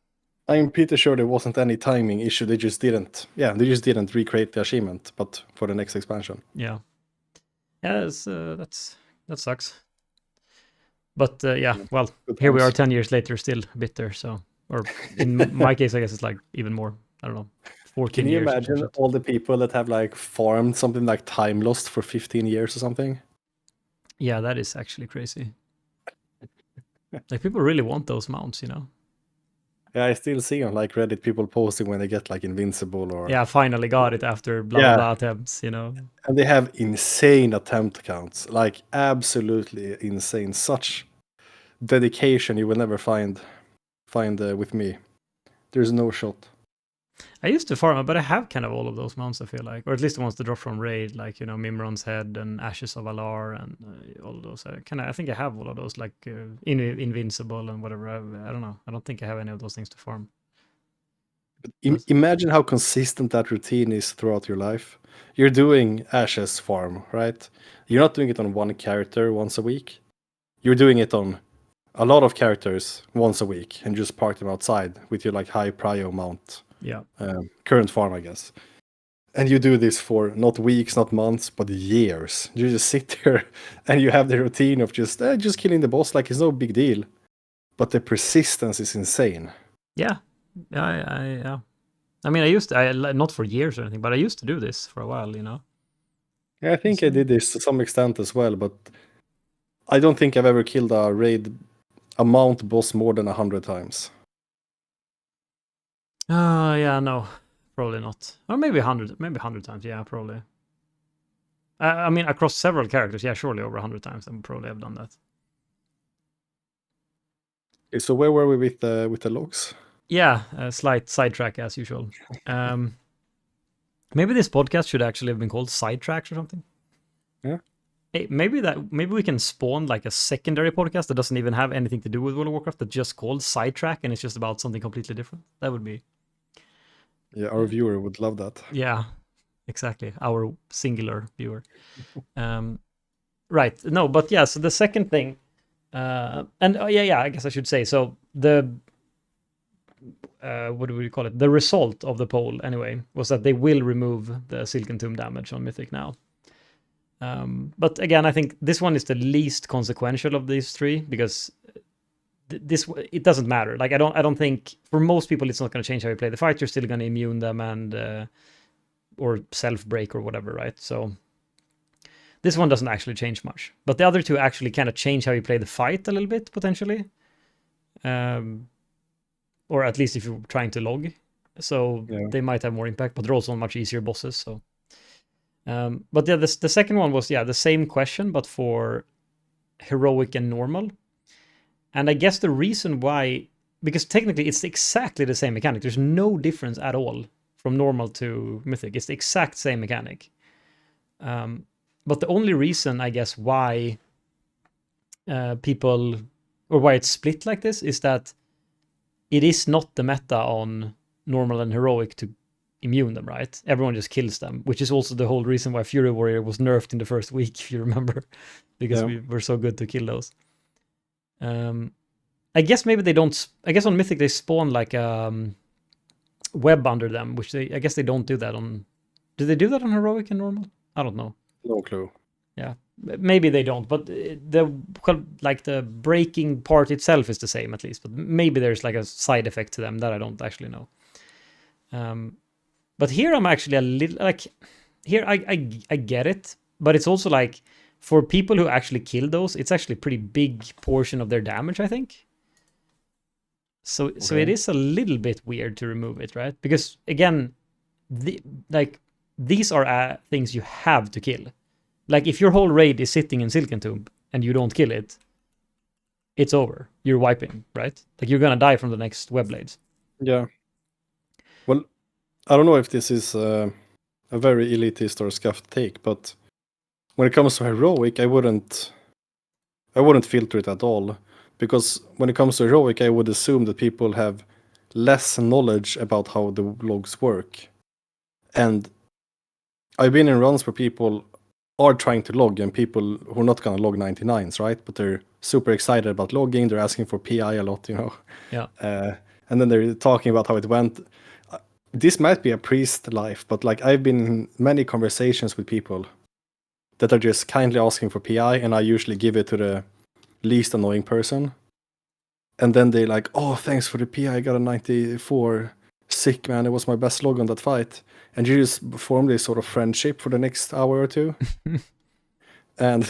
I'm pretty sure there wasn't any timing issue. They just didn't recreate the achievement, but for the next expansion. Yeah. Yeah, that sucks. But yeah, well, here we are 10 years later, still bitter. So, or in my case, I guess it's like even more. I don't know, 14 Can you years. imagine all the people that have like farmed something like Time Lost for 15 years or something? Yeah, that is actually crazy. Like people really want those mounts, you know? Yeah, I still see on like Reddit people posting when they get like invincible or... Yeah, finally got it after blah blah attempts, you know? And they have insane attempt counts, like absolutely insane. Such dedication you will never find with me. There's no shot. I used to farm, but I have kind of all of those mounts, I feel like. Or at least the ones that drop from Raid, like, you know, Mimron's Head and Ashes of Alar and all of those. I think I have all of those, like Invincible and whatever. I don't know. I don't think I have any of those things to farm. Imagine how consistent that routine is throughout your life. You're doing Ashes farm, right? You're not doing it on one character once a week. You're doing it on a lot of characters once a week and just park them outside with your like high prio mount. Yeah. Current farm, I guess. And you do this for not weeks, not months, but years. You just sit there and you have the routine of just killing the boss like it's no big deal. But the persistence is insane. Yeah. Yeah. I mean, I used to, not for years or anything, but I used to do this for a while, you know. Yeah, I think I did this to some extent as well, but I don't think I've ever killed a mount boss more than 100 times. Yeah, no, probably not. Or maybe 100 times. Yeah, probably. I mean, across several characters, yeah, surely over 100 times. I would probably have done that. Okay, so where were we with the logs? Yeah, a slight sidetrack as usual. Maybe this podcast should actually have been called Sidetracks or something. Yeah. Hey, maybe we can spawn like a secondary podcast that doesn't even have anything to do with World of Warcraft, that's just called Sidetrack, and it's just about something completely different. That would be. Yeah, our viewer would love that. Yeah, exactly. Our singular viewer. Right. No, but yeah. So the second thing, yeah. I guess I should say. So the what do we call it? The result of the poll, anyway, was that they will remove the Silken Tomb damage on Mythic now. But again, I think this one is the least consequential of these three because it doesn't matter. Like I don't think for most people it's not going to change how you play the fight. You're still going to immune them and or self break or whatever, right? So this one doesn't actually change much, but the other two actually kind of change how you play the fight a little bit potentially, or at least if you're trying to log. So they might have more impact, but they're also much easier bosses. So, but yeah, the second one was the same question, but for heroic and normal. And I guess the reason why, because technically it's exactly the same mechanic. There's no difference at all from normal to mythic. It's the exact same mechanic. But the only reason, I guess, why people, or why it's split like this is that it is not the meta on normal and heroic to immune them, right? Everyone just kills them, which is also the whole reason why Fury Warrior was nerfed in the first week, if you remember, because we were so good to kill those. I guess maybe they don't. I guess on Mythic they spawn like web under them, which I guess they don't do that on. Do they do that on heroic and normal? I don't know. No clue. Yeah, maybe they don't, but the breaking part itself is the same at least. But maybe there's like a side effect to them that I don't actually know. But here I'm actually a little like, here I get it, but it's also like for people who actually kill those, it's actually a pretty big portion of their damage, I think. So it is a little bit weird to remove it, right? Because again, these are things you have to kill. Like if your whole raid is sitting in Silken Tomb and you don't kill it, it's over. You're wiping, right? Like you're gonna die from the next Webblades. Yeah. Well, I don't know if this is a very elitist or scuffed take, but when it comes to heroic, I wouldn't filter it at all. Because when it comes to heroic, I would assume that people have less knowledge about how the logs work. And I've been in runs where people are trying to log and people who are not going to log 99s, right? But they're super excited about logging. They're asking for PI a lot, you know? Yeah. And then they're talking about how it went. This might be a priest life, but like I've been in many conversations with people that are just kindly asking for PI, and I usually give it to the least annoying person. And then they're like, oh, thanks for the PI, I got a 94. Sick, man, it was my best log on that fight. And you just form this sort of friendship for the next hour or two. And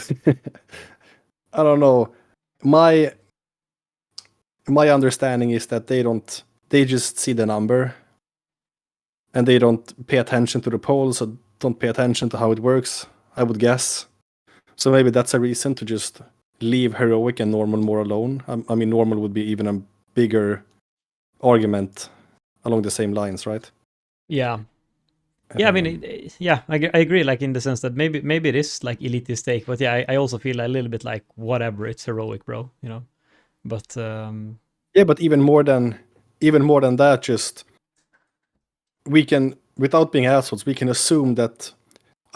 I don't know. My understanding is that they just see the number and they don't pay attention to the polls or don't pay attention to how it works, I would guess. So maybe that's a reason to just leave heroic and normal more alone. I mean, normal would be even a bigger argument along the same lines, right? Yeah. Yeah, I mean, I agree, like in the sense that maybe it is like elitist take, but yeah, I also feel a little bit like whatever, it's heroic, bro, you know. But yeah, but even more than that, just we can, without being assholes, we can assume that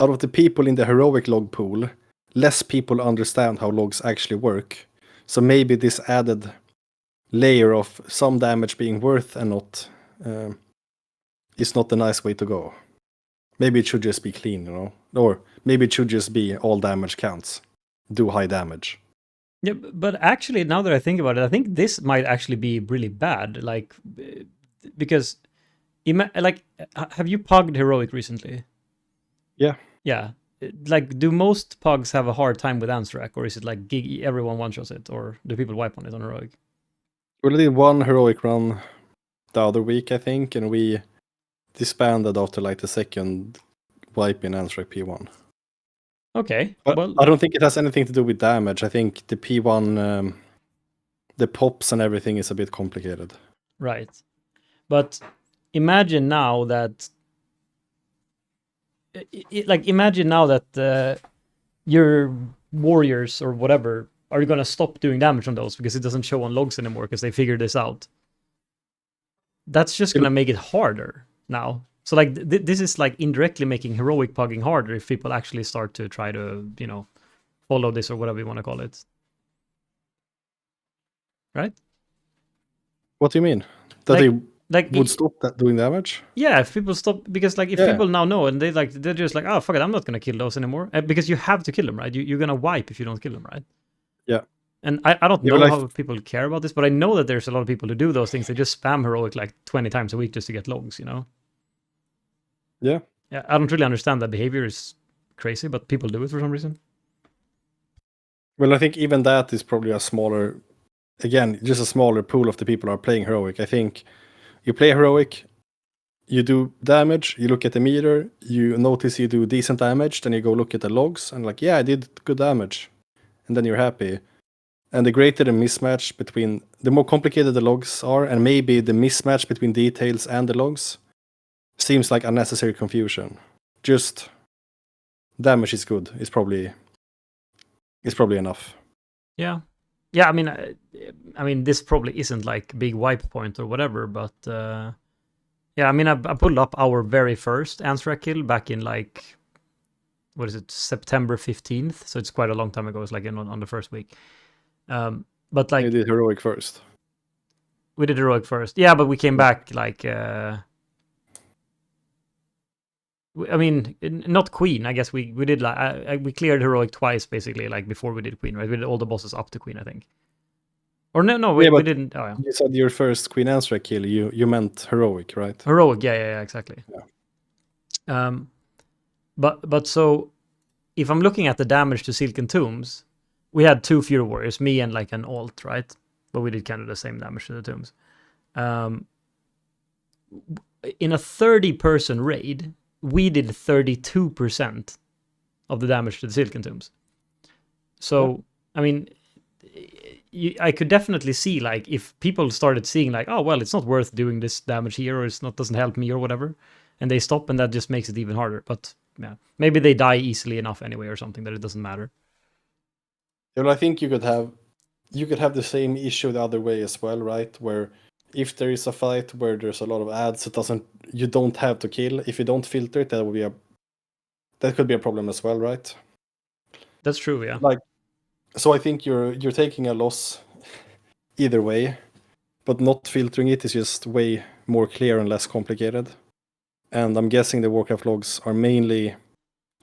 out of the people in the heroic log pool, less people understand how logs actually work. So maybe this added layer of some damage being worth and not is not the nice way to go. Maybe it should just be clean, you know? Or maybe it should just be all damage counts. Do high damage. Yeah, but actually, now that I think about it, I think this might actually be really bad. Like, because, have you pugged heroic recently? Yeah. Yeah. Like, do most pugs have a hard time with Ansrac, or is it like everyone one-shots it, or do people wipe on it on heroic? We did one heroic run the other week, I think, and we disbanded after like the second wipe in Ansrac P1. Okay, But well, I don't think it has anything to do with damage. I think the P1, the pops and everything is a bit complicated. right. But imagine now that, imagine now that your warriors or whatever are going to stop doing damage on those because it doesn't show on logs anymore because they figured this out. That's just going to make it harder now. So like this is like indirectly making heroic pugging harder if people actually start to try to, you know, follow this or whatever you want to call it. Right? What do you mean? That they would stop that doing damage? Yeah, if people stop, because like if people now know and they're just like, oh fuck it, I'm not gonna kill those anymore, because you have to kill them, right? You're gonna wipe if you don't kill them, right? Yeah. And I don't know how people care about this, but I know that there's a lot of people who do those things. They just spam heroic like 20 times a week just to get logs, you know? Yeah. Yeah, I don't really understand that behavior. Is crazy, but people do it for some reason. Well, I think even that is probably a smaller, again, just a smaller pool of the people who are playing heroic. I think you play heroic, you do damage, you look at the meter, you notice you do decent damage, then you go look at the logs and like, yeah, I did good damage. And then you're happy. And the greater the mismatch between, the more complicated the logs are, and maybe the mismatch between details and the logs seems like unnecessary confusion. Just damage is good, is probably enough. Yeah. Yeah, I mean, this probably isn't like big wipe point or whatever, but yeah, I mean, I pulled up our very first Ansrac kill back in like, what is it, September 15th? So it's quite a long time ago. It's like on the first week. But like, You did heroic first. We did heroic first. Yeah, but we came back like, I mean, not Queen. I guess we did like, we cleared heroic twice basically, like before we did Queen, right? We did all the bosses up to Queen, I think. Or no, we didn't. Oh, yeah. You said your first Queen Ansrac kill. You meant heroic, right? Heroic, yeah, exactly. Yeah. But so if I'm looking at the damage to Silken Tombs, we had 2 Fury Warriors, me and like an alt, right? But we did kind of the same damage to the tombs. In a 30-person raid, we did 32% of the damage to the Silken Tombs. So, yeah. I mean, I could definitely see, like, if people started seeing, like, oh, well, it's not worth doing this damage here, or doesn't help me, or whatever, and they stop, and that just makes it even harder. But, yeah, maybe they die easily enough anyway, or something, that it doesn't matter. Yeah, well, I think you could have the same issue the other way as well, right? Where if there is a fight where there's a lot of ads, you don't have to kill. If you don't filter it, that could be a problem as well, right? That's true, yeah. Like, so I think you're taking a loss either way, but not filtering it is just way more clear and less complicated. And I'm guessing the Warcraftlogs are mainly,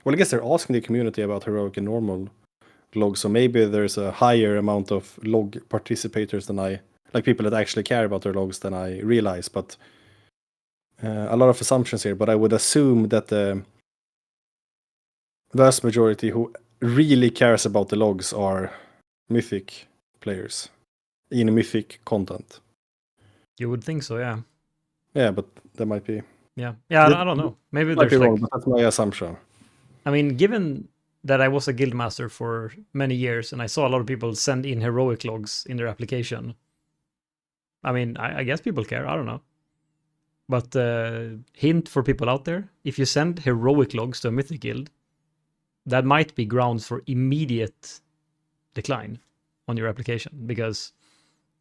well, I guess they're asking the community about heroic and normal logs, so maybe there's a higher amount of log participators than like people that actually care about their logs than I realize. But a lot of assumptions here, but I would assume that the vast majority who really cares about the logs are Mythic players in Mythic content. You would think so, yeah. Yeah, but that might be. Yeah, I don't know. Maybe there's wrong, but that's my assumption. I mean, given that I was a guild master for many years and I saw a lot of people send in heroic logs in their application, I mean, I guess people care. I don't know. But hint for people out there, if you send heroic logs to a Mythic guild, that might be grounds for immediate decline on your application, because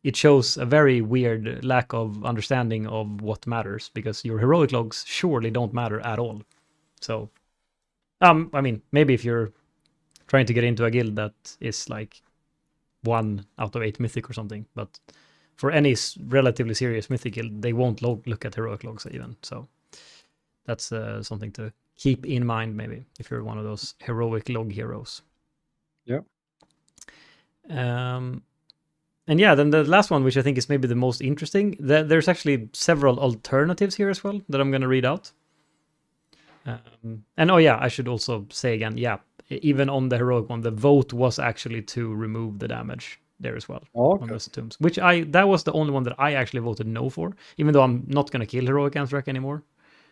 it shows a very weird lack of understanding of what matters, because your heroic logs surely don't matter at all. So, I mean, maybe if you're trying to get into a guild that is like 1 out of 8 mythic or something. But for any relatively serious mythic guild, they won't look at heroic logs even. So that's something to keep in mind, maybe, if you're one of those heroic log heroes. Yeah. And yeah, then the last one, which I think is maybe the most interesting, there's actually several alternatives here as well that I'm going to read out. And oh yeah, I should also say again, yeah, even on the heroic one, the vote was actually to remove the damage there as well on those tombs, which that was the only one that I actually voted no for, even though I'm not going to kill heroic Ansrek anymore.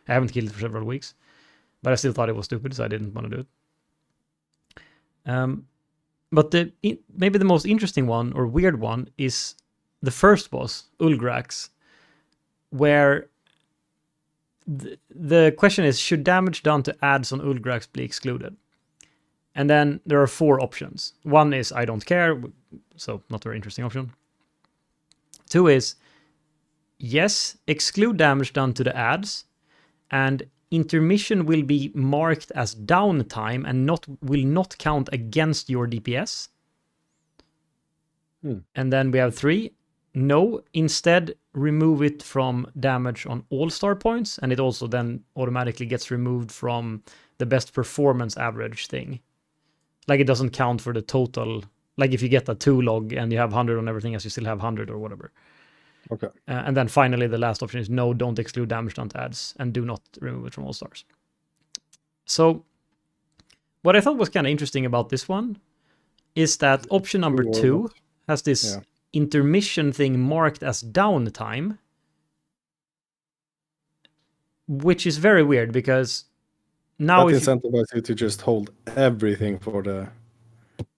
I haven't killed it for several weeks, but I still thought it was stupid, so I didn't want to do it. But maybe the most interesting one, or weird one, is the first boss, Ulgrax, where the question is, should damage done to ads on Ulgrax be excluded? And then there are 4 options. One is, I don't care, so not a very interesting option. 2 is, yes, exclude damage done to the ads, and intermission will be marked as downtime and will not count against your DPS. And then we have 3. No, instead remove it from damage on all-star points, and it also then automatically gets removed from the best performance average thing. Like, it doesn't count for the total. Like, if you get a 2 log and you have 100 on everything else, you still have 100 or whatever. Okay. And then finally, the last option is no, don't exclude damage done to ads, and do not remove it from all stars. So, what I thought was kind of interesting about this one is that option number 2 has this intermission thing marked as downtime, which is very weird because now that incentivizes you to just hold everything for the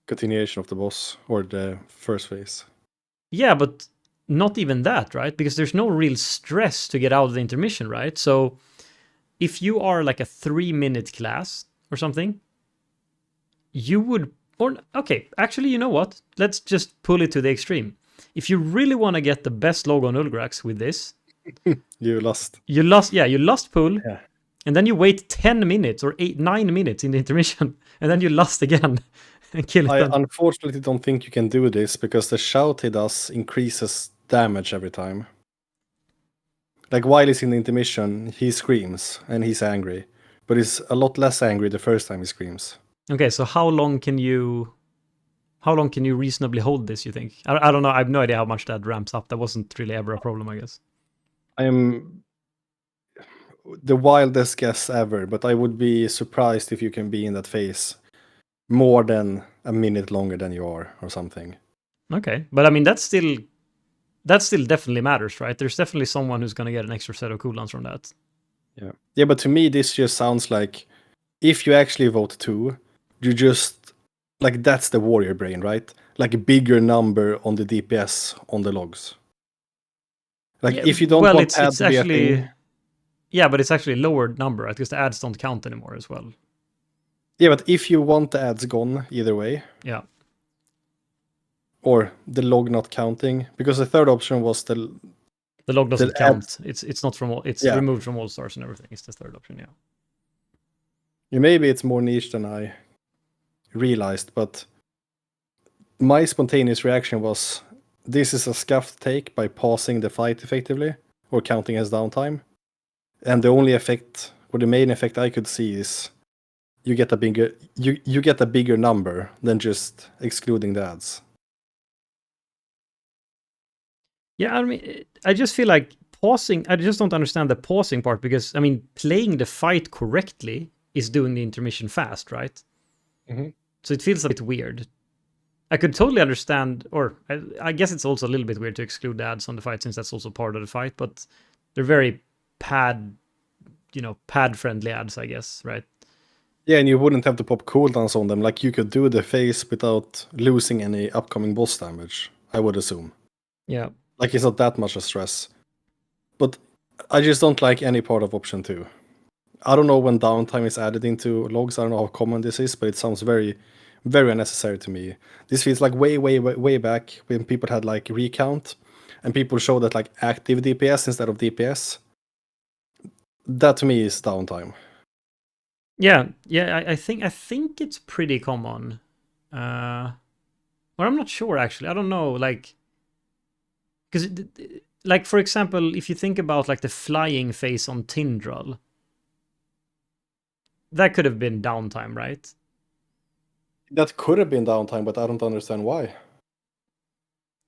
continuation of the boss or the first phase. Yeah, but not even that, right? Because there's no real stress to get out of the intermission, right? So if you are like a 3-minute class or something, you would, or okay, actually, you know what? Let's just pull it to the extreme. If you really want to get the best log on Ulgrax with this, you lost. You lost pull, and then you wait 10 minutes or 9 minutes in the intermission, and then you lost again and kill it. I unfortunately don't think you can do this because the shout he does increases damage every time. Like, while he's in the intermission, he screams and he's angry, but he's a lot less angry the first time he screams. Okay, so how long can you reasonably hold this, you think? I don't know. I have no idea how much that ramps up. That wasn't really ever a problem, I guess. I am the wildest guess ever, but I would be surprised if you can be in that phase more than a minute longer than you are or something. Okay, but I mean, that still definitely matters, right? There's definitely someone who's going to get an extra set of cooldowns from that. Yeah, but to me, this just sounds like if you actually vote 2, you just, like, that's the warrior brain, right? Like a bigger number on the DPS on the logs. Like, if you don't want ads to be a thing. Yeah, but it's actually a lowered number, right? Because the ads don't count anymore as well. Yeah, but if you want the ads gone either way. Yeah. Or the log not counting, because the third option was the log doesn't count. It's not from all. It's removed from all stars and everything. It's the third option. Yeah. Maybe it's more niche than I realized, but my spontaneous reaction was, this is a scuffed take by pausing the fight effectively or counting as downtime, and the only effect, or the main effect I could see, is you get a bigger number than just excluding the ads. Yeah, I mean, I just feel like pausing. I just don't understand the pausing part, because I mean, playing the fight correctly is doing the intermission fast, right? Mm-hmm. So it feels a bit weird. I could totally understand, or I guess it's also a little bit weird to exclude the ads on the fight, since that's also part of the fight, but they're very pad-friendly ads, I guess, right? Yeah, and you wouldn't have to pop cooldowns on them. Like, you could do the phase without losing any upcoming boss damage, I would assume. Yeah. Like, it's not that much of stress. But I just don't like any part of option 2. I don't know when downtime is added into logs. I don't know how common this is, but it sounds very, very unnecessary to me. This feels like way back when people had like recount and people show that like active DPS instead of DPS. That to me is downtime. Yeah, I think it's pretty common. Or I'm not sure actually. I don't know. Like, because like for example, if you think about like the flying phase on Tindral, that could have been downtime, right? That could have been downtime, but I don't understand why.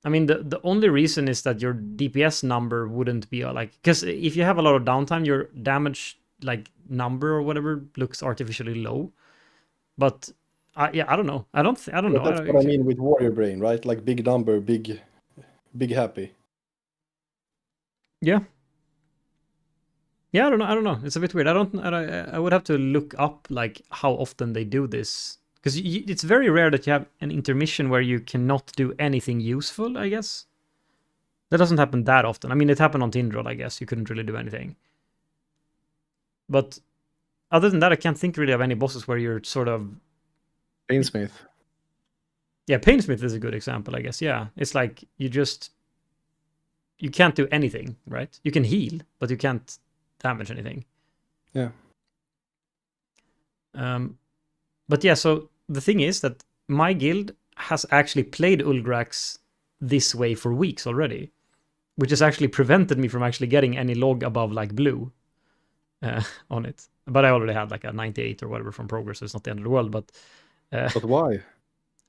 I mean, the only reason is that your DPS number wouldn't be like, because if you have a lot of downtime, your damage like number or whatever looks artificially low. But yeah, I don't know. I don't But know. that's what I mean with warrior brain, right? Like big number, big happy. Yeah. Yeah, I don't know. I don't know. It's a bit weird. I would have to look up like how often they do this because it's very rare that you have an intermission where you cannot do anything useful. I guess that doesn't happen that often. I mean, it happened on Tindrol. I guess you couldn't really do anything. But other than that, I can't think really of any bosses where you're sort of Painsmith. yeah. Painsmith is a good example. I guess. Yeah, it's like you can't do anything, right? You can heal, but you can't damage anything. Yeah. But yeah, so the thing is that my guild has actually played Ulgrax this way for weeks already, which has actually prevented me from actually getting any log above like blue on it. But I already had like a 98 or whatever from progress, so it's not the end of the world. But why?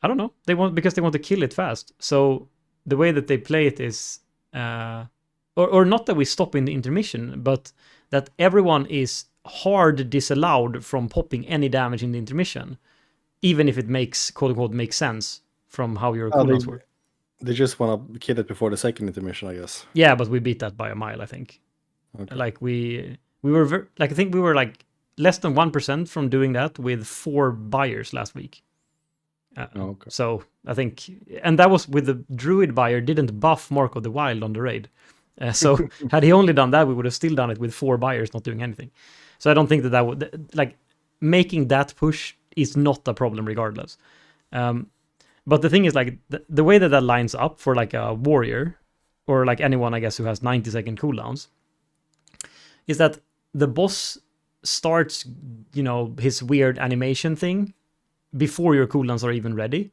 I don't know. Because they want to kill it fast. So the way that they play it is, or not that we stop in the intermission, but that everyone is hard disallowed from popping any damage in the intermission, even if it makes quote unquote makes sense from how your cooldowns work. They just want to kill it before the second intermission, I guess. Yeah, but we beat that by a mile, I think. Okay. Like we were like I think we were like less than 1% from doing that with 4 buyers last week. Okay. So I think, and that was with the Druid buyer didn't buff Mark of the Wild on the raid. So had he only done that, we would have still done it with 4 buyers not doing anything. So I don't think that would like making that push is not a problem regardless. But the thing is like the way that that lines up for like a warrior or like anyone I guess who has 90-second cooldowns is that the boss starts, his weird animation thing before your cooldowns are even ready.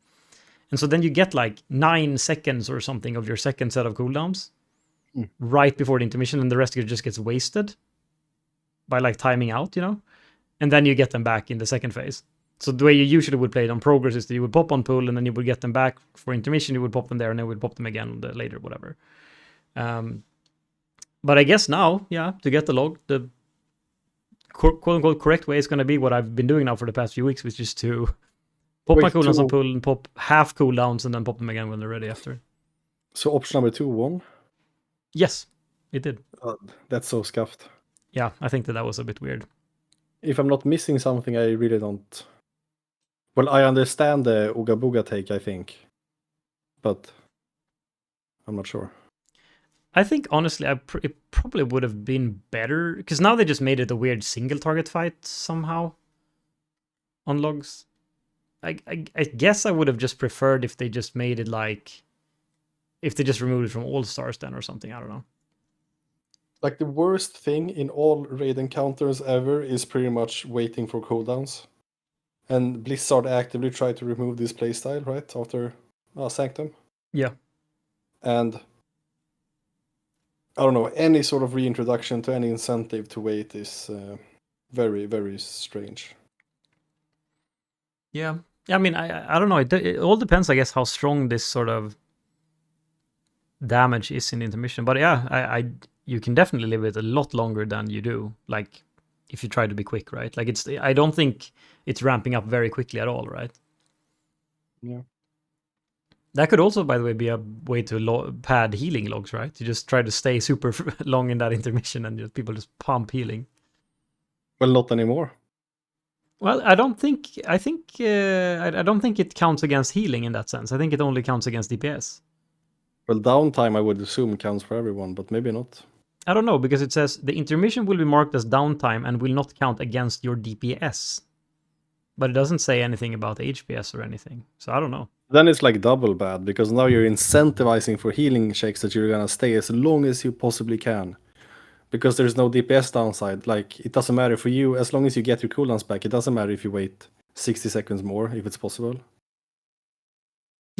And so then you get like 9 seconds or something of your second set of cooldowns right before the intermission, and the rest of it just gets wasted by like timing out, and then you get them back in the second phase. So the way you usually would play it on progress is that you would pop on pull and then you would get them back for intermission, you would pop them there and then you would pop them again later, whatever. But I guess now, yeah, to get the log, the quote-unquote correct way is going to be what I've been doing now for the past few weeks, which is to pop my cooldowns on pull and pop half cooldowns and then pop them again when they're ready after. So option number 2 won? Yes, it did. That's so scuffed. Yeah, I think that was a bit weird. If I'm not missing something, I really don't... Well, I understand the Ooga Booga take, I think. But I'm not sure. I think, honestly, it probably would have been better, because now they just made it a weird single target fight somehow on logs. I guess I would have just preferred if they just made it like... If they just removed it from all stars then or something, I don't know. Like the worst thing in all raid encounters ever is pretty much waiting for cooldowns. And Blizzard actively tried to remove this playstyle, right? After Sanctum. Yeah. And I don't know, any sort of reintroduction to any incentive to wait is very, very strange. Yeah. I mean, I don't know. It all depends, I guess, how strong this sort of damage is in the intermission. But yeah, you can definitely live it a lot longer than you do. Like, if you try to be quick, right? Like, I don't think it's ramping up very quickly at all, right? Yeah. That could also, by the way, be a way to pad healing logs, right? You just try to stay super long in that intermission and people just pump healing. Well, not anymore. Well, I don't think it counts against healing in that sense. I think it only counts against DPS. Well, downtime, I would assume, counts for everyone, but maybe not. I don't know, because it says the intermission will be marked as downtime and will not count against your DPS. But it doesn't say anything about HPS or anything. So I don't know. Then it's like double bad, because now you're incentivizing for healing checks that you're gonna stay as long as you possibly can. Because there's no DPS downside. Like, it doesn't matter for you, as long as you get your cooldowns back, it doesn't matter if you wait 60 seconds more, if it's possible.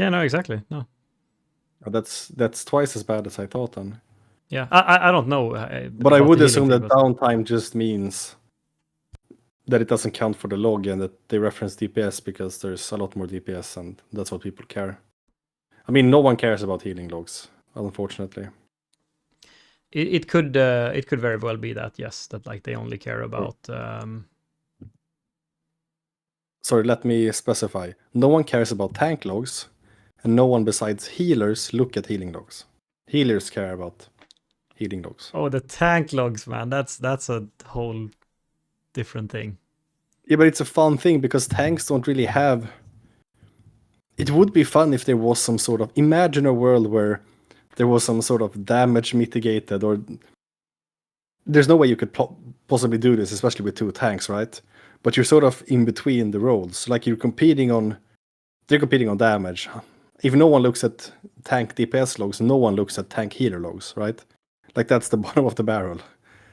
Yeah, no, exactly. No. That's twice as bad as I thought then. Yeah, I don't know But I about would the healing assume thing, that but downtime just means that it doesn't count for the log and that they reference DPS because there's a lot more DPS and that's what people care. I mean, no one cares about healing logs, unfortunately. it could very well be that, yes, that like they only care about Sorry, let me specify. No one cares about tank logs, and no one besides healers look at healing logs. Healers care about healing logs. oh, the tank logs, man. That's a whole different thing. Yeah, but it's a fun thing because tanks don't really have. It would be fun if there was some sort of. Imagine a world where there was some sort of damage mitigated, or. There's no way you could possibly do this, especially with two tanks, right? But you're sort of in between the roles. Like you're competing on. They're competing on damage. If no one looks at tank DPS logs, no one looks at tank healer logs, right? Like that's the bottom of the barrel.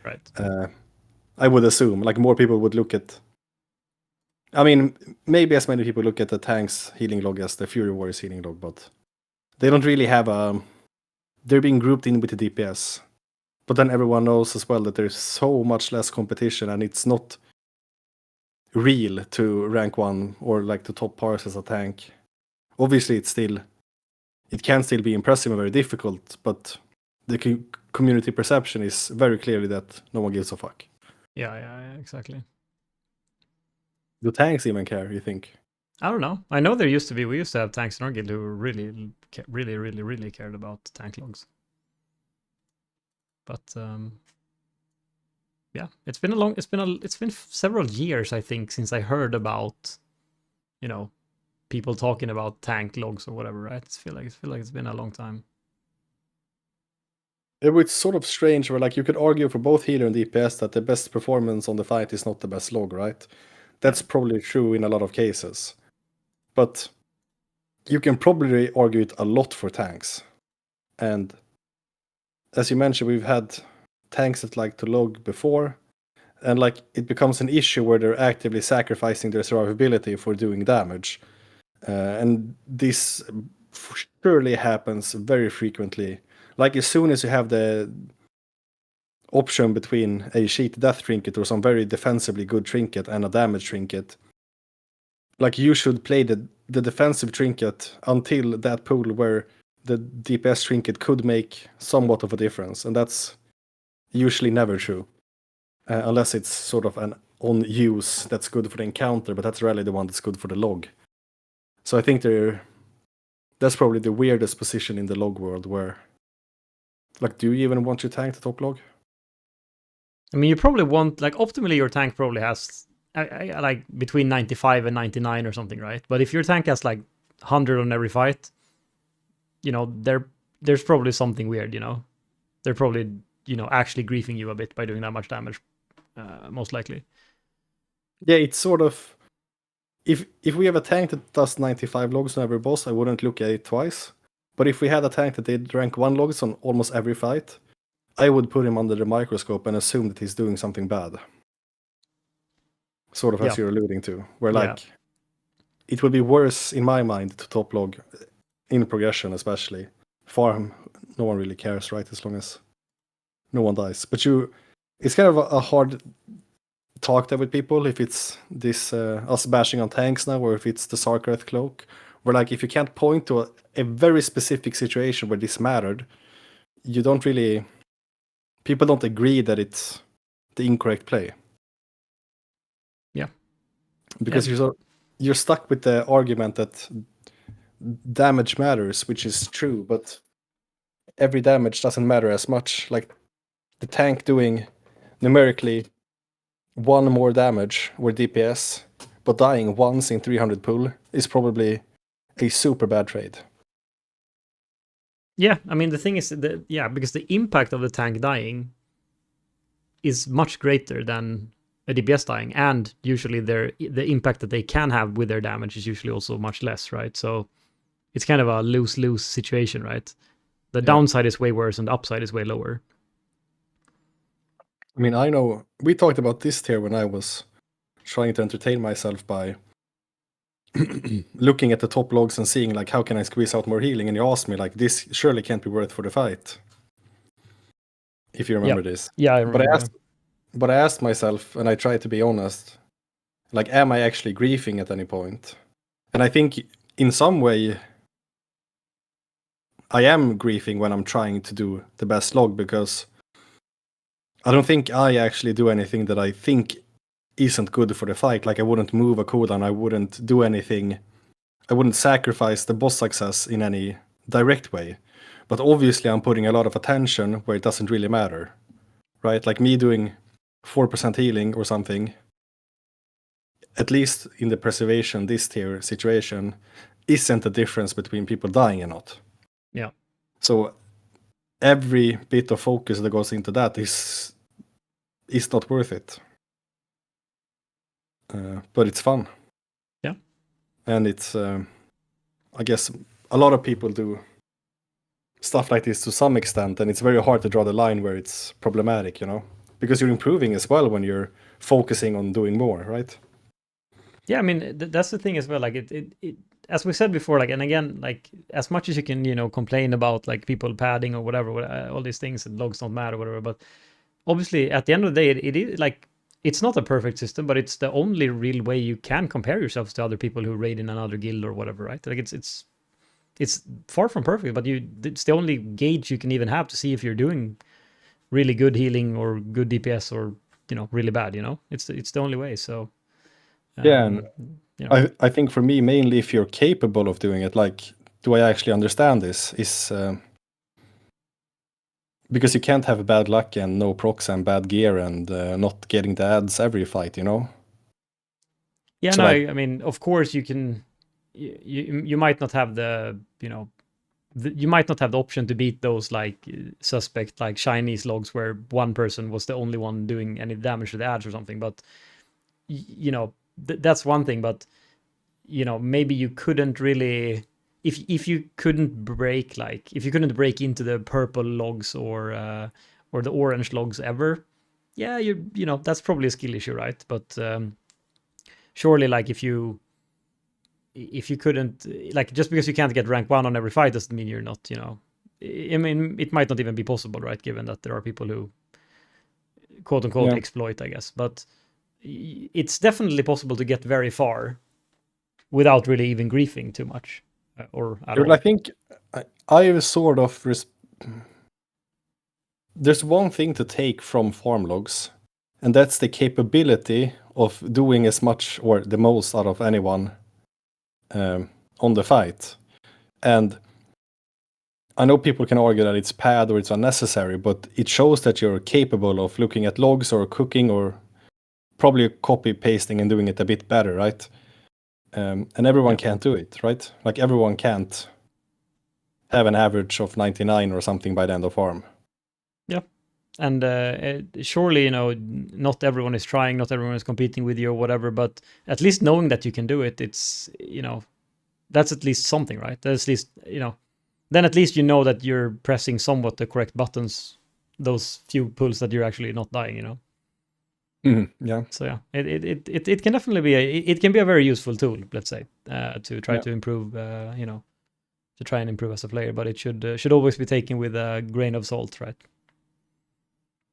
Right. I would assume. Like more people would look at. I mean, maybe as many people look at the tank's healing log as the Fury Warriors healing log, but they don't really have a. They're being grouped in with the DPS, but then everyone knows as well that there's so much less competition, and it's not real to rank one or like the top pars as a tank. Obviously, it can still be impressive and very difficult, but the community perception is very clearly that no one gives a fuck. Yeah, exactly. Do tanks even care, you think? I don't know. I know we used to have tanks in our guild who really, really cared about tank logs. But yeah, it's been several years, I think, since I heard about, people talking about tank logs or whatever, right? I feel like it's been a long time. It's sort of strange where like you could argue for both healer and DPS that the best performance on the fight is not the best log, right? That's probably true in a lot of cases. But you can probably argue it a lot for tanks. And as you mentioned, we've had tanks that like to log before, and like it becomes an issue where they're actively sacrificing their survivability for doing damage. And this surely happens very frequently. Like as soon as you have the option between a cheat death trinket or some very defensively good trinket and a damage trinket, like you should play the defensive trinket until that pool where the DPS trinket could make somewhat of a difference, and that's usually never true, unless it's sort of an on use that's good for the encounter, but that's rarely the one that's good for the log. So I think that's probably the weirdest position in the log world where, like, do you even want your tank to top log? I mean, you probably want, like, optimally your tank probably has like between 95 and 99 or something, right? But if your tank has like 100 on every fight, there's probably something weird, They're probably, actually griefing you a bit by doing that much damage, most likely. Yeah, it's sort of if we have a tank that does 95 logs on every boss, I wouldn't look at it twice. But if we had a tank that did rank 1 logs on almost every fight, I would put him under the microscope and assume that he's doing something bad. Sort of as you're alluding to, where like it would be worse in my mind to top log in progression, especially. Farm, no one really cares, right? As long as no one dies. But it's kind of a hard talk there with people if it's this us bashing on tanks now, or if it's the Sarkareth cloak, where like if you can't point to a very specific situation where this mattered, you don't really. People don't agree that it's the incorrect play. Yeah. Because you're stuck with the argument that damage matters, which is true, but every damage doesn't matter as much. Like the tank doing numerically one more damage with DPS, but dying once in 300 pull is probably a super bad trade. Yeah, I mean the thing is that, because the impact of the tank dying is much greater than a DPS dying, and usually the impact that they can have with their damage is usually also much less, right? So it's kind of a lose-lose situation, right? The downside is way worse and the upside is way lower. I mean, I know we talked about this tier when I was trying to entertain myself by looking at the top logs and seeing like how can I squeeze out more healing, and you asked me like this surely can't be worth for the fight. If you remember this. Yeah, I remember. But I asked myself, and I tried to be honest, like, am I actually griefing at any point? And I think in some way I am griefing when I'm trying to do the best log, because I don't think I actually do anything that I think isn't good for the fight. Like I wouldn't move a cooldown, I wouldn't do anything, I wouldn't sacrifice the boss success in any direct way. But obviously I'm putting a lot of attention where it doesn't really matter, right? Like me doing 4% healing or something, at least in the preservation this tier situation, isn't the difference between people dying and not. Yeah. So every bit of focus that goes into that is not worth it. But it's fun. Yeah. And it's, I guess, a lot of people do stuff like this to some extent, and it's very hard to draw the line where it's problematic, you know, because you're improving as well when you're focusing on doing more, right? Yeah, I mean that's the thing as well. Like it as we said before, like, and again, like as much as you can, you know, complain about like people padding or whatever, all these things and logs don't matter, whatever. But obviously, at the end of the day, it is like it's not a perfect system, but it's the only real way you can compare yourselves to other people who raid in another guild or whatever, right? Like it's far from perfect, but it's the only gauge you can even have to see if you're doing really good healing or good DPS or, you know, really bad. You know, it's the only way. So. Yeah, and you know. I think for me, mainly if you're capable of doing it, like, do I actually understand this? Is because you can't have bad luck and no procs and bad gear and not getting the ads every fight, you know? Yeah, So no, like, I mean, of course you can, you might not have the, you know, you might not have the option to beat those like suspect like Chinese logs where one person was the only one doing any damage to the ads or something. But you know, that's one thing. But you know, maybe you couldn't really, if you couldn't break like if you couldn't break into the purple logs or the orange logs ever, yeah, you know that's probably a skill issue, right? But surely like if you couldn't, like, just because you can't get rank 1 on every fight doesn't mean you're not, you know, I mean it might not even be possible, right, given that there are people who quote unquote yeah. exploit, I guess. But it's definitely possible to get very far without really even griefing too much or at all. I think I sort of there's one thing to take from farm logs, and that's the capability of doing as much or the most out of anyone on the fight. And I know people can argue that it's bad or it's unnecessary, but it shows that you're capable of looking at logs or cooking or probably copy pasting and doing it a bit better, right? And everyone can't do it, right? Like everyone can't have an average of 99 or something by the end of farm. Yeah. And surely, you know, not everyone is trying, not everyone is competing with you or whatever, but at least knowing that you can do it, it's, you know, that's at least something, right? That's at least, you know, then at least you know that you're pressing somewhat the correct buttons, those few pulls that you're actually not dying, you know? Yeah. So yeah, it can definitely be it can be a very useful tool, let's say, to try to improve, you know, to try and improve as a player, but it should always be taken with a grain of salt, right?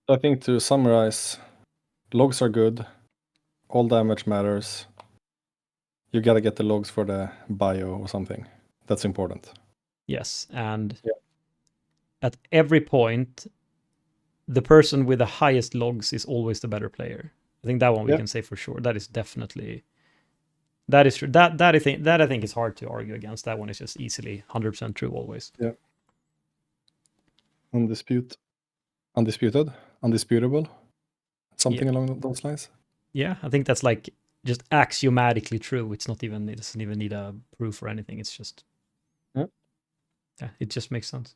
I think to summarize, logs are good. All damage matters. You gotta get the logs for the bio or something. That's important. Yes, and at every point, the person with the highest logs is always the better player. I think that one we can say for sure. That is definitely, that is true. That I think is hard to argue against. That one is just easily 100% true always. Yeah. Undisputed, undisputable, something along those lines. Yeah, I think that's like just axiomatically true. It's not even, it doesn't even need a proof or anything. It's just, yeah, it just makes sense.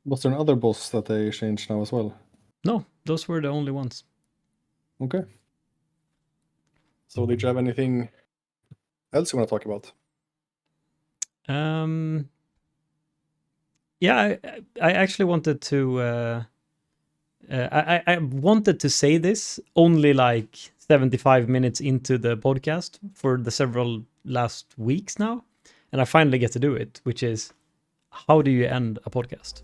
Was there another boss that they changed now as well? No, those were the only ones. Okay. So did you have anything else you want to talk about? Yeah, I actually wanted to. I wanted to say this only like 75 minutes into the podcast for the several last weeks now, and I finally get to do it, which is how do you end a podcast?